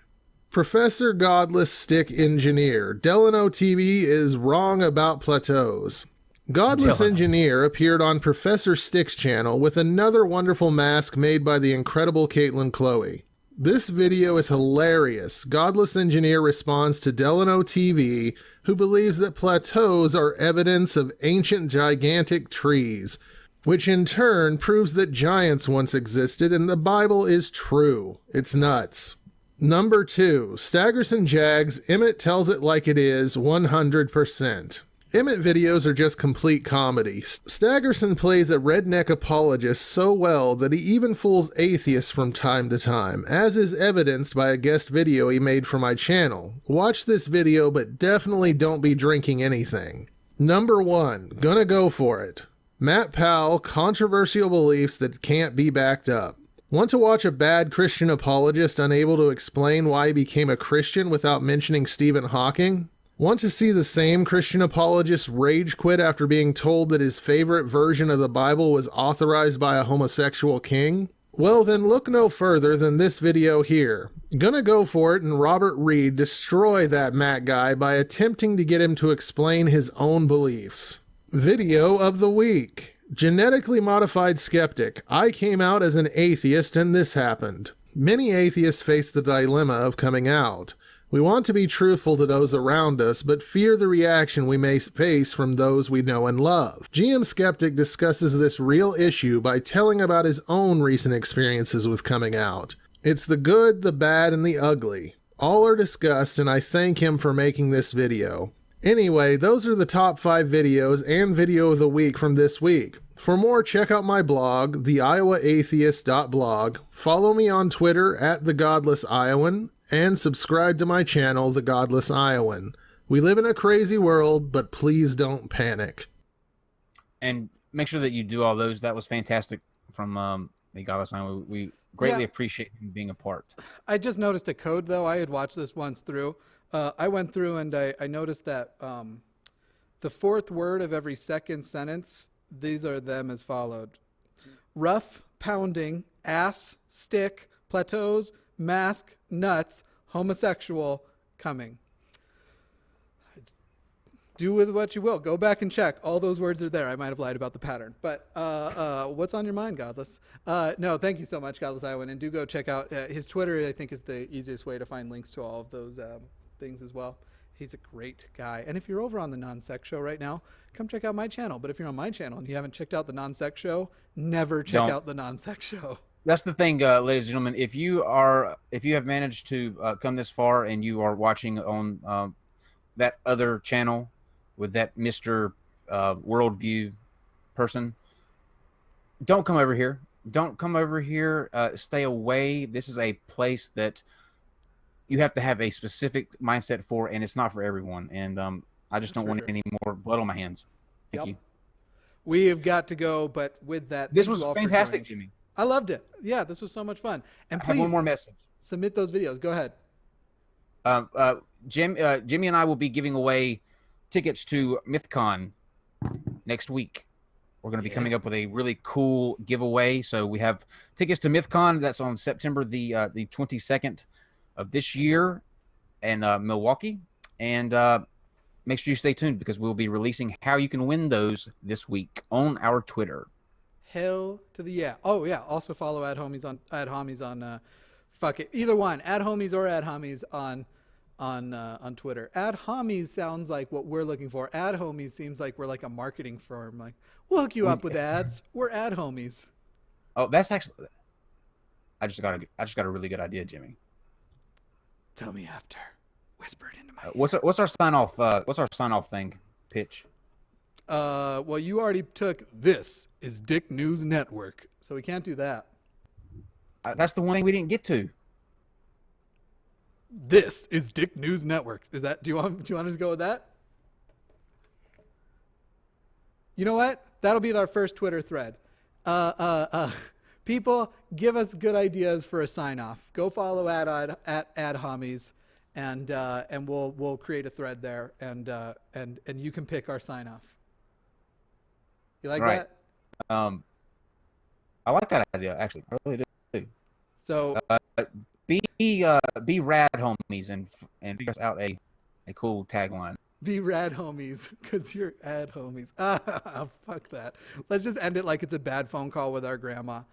Professor Godless Stick Engineer. Delano TV is wrong about plateaus. Godless Engineer appeared on Professor Stick's channel with another wonderful mask made by the incredible Caitlin Chloe. This video is hilarious. Godless Engineer responds to Delano TV, who believes that plateaus are evidence of ancient gigantic trees, which in turn proves that giants once existed and the Bible is true. It's nuts. Number 2. Staggerson Jags, Emmett tells it like it is, 100%. Emmett videos are just complete comedy. Staggerson plays a redneck apologist so well that he even fools atheists from time to time, as is evidenced by a guest video he made for my channel. Watch this video, but definitely don't be drinking anything. Number 1. Gonna go for it. Matt Powell, controversial beliefs that can't be backed up. Want to watch a bad Christian apologist unable to explain why he became a Christian without mentioning Stephen Hawking? Want to see the same Christian apologist rage quit after being told that his favorite version of the Bible was authorized by a homosexual king? Well, then look no further than this video here. Gonna go for it and Robert Reed destroy that Matt guy by attempting to get him to explain his own beliefs. Video of the week. Genetically modified skeptic. I came out as an atheist and this happened. Many atheists face the dilemma of coming out. We want to be truthful to those around us, but fear the reaction we may face from those we know and love. GM Skeptic discusses this real issue by telling about his own recent experiences with coming out. It's the good, the bad, and the ugly. All are discussed, and I thank him for making this video. Anyway, those are the top 5 videos and video of the week from this week. For more, check out my blog, theiowaAtheist.blog. Follow me on Twitter at @thegodlessiowan. And subscribe to my channel, The Godless Iowan. We live in a crazy world, but please don't panic. And make sure that you do all those. That was fantastic from The Godless Iowan. We greatly appreciate him being a part. I just noticed a code, though. I had watched this once through. I went through and I noticed that the fourth word of every second sentence, these are them as followed. Rough, pounding, ass, stick, plateaus, mask, nuts, homosexual, coming. Do with what you will. Go back and check. All those words are there. I might have lied about the pattern. But what's on your mind, Godless? No, thank you so much, Godless Iowan. And do go check out his Twitter. I think is the easiest way to find links to all of those things as well. He's a great guy. And if you're over on the Non-Sec Show right now, come check out my channel. But if you're on my channel and you haven't checked out the Non-Sec Show, never check out the Non-Sec Show. That's the thing, ladies and gentlemen. If you have managed to come this far and you are watching on that other channel with that Mr. Worldview person, don't come over here. Don't come over here. Stay away. This is a place that you have to have a specific mindset for, and it's not for everyone. And I just don't want any more blood on my hands. Thank you. We have got to go, but with that, this was fantastic, Jimmy. I loved it. Yeah, this was so much fun. And please, I have one more message. Submit those videos. Go ahead. Jimmy and I will be giving away tickets to MythCon next week. We're going to be coming up with a really cool giveaway. So we have tickets to MythCon. That's on September the 22nd of this year in Milwaukee. And make sure you stay tuned because we'll be releasing how you can win those this week on our Twitter. Hell to the yeah. Oh yeah. Also follow @homies on fuck it. Either one. @homies or @homies on Twitter. @homies sounds like what we're looking for. @homies seems like we're like a marketing firm. Like we'll hook you up with ads. We're @homies. Oh, that's actually. I just got a really good idea, Jimmy. Tell me after. Whisper it into my ear. What's our sign off? What's our sign off thing? Pitch. Well, you already took this is Dick News Network, so we can't do that. That's the one thing we didn't get to. This is Dick News Network. Is that? Do you want us to go with that? You know what? That'll be our first Twitter thread. People, give us good ideas for a sign off. Go follow at adhomies, and we'll create a thread there, and you can pick our sign off. You like that? I like that idea, actually. I really do. So be rad homies and figure us out a cool tagline. Be rad homies, because you're ad homies. Fuck that. Let's just end it like it's a bad phone call with our grandma.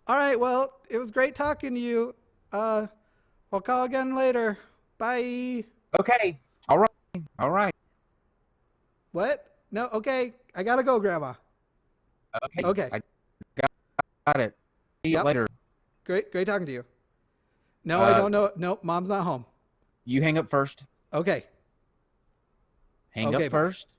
All right, well, it was great talking to you. We'll call again later. Bye. Okay. All right. What? No, okay. I gotta go, Grandma. Okay. I got it. See you later. Great talking to you. No, I don't know. No, Mom's not home. You hang up first. Okay. Hang up first.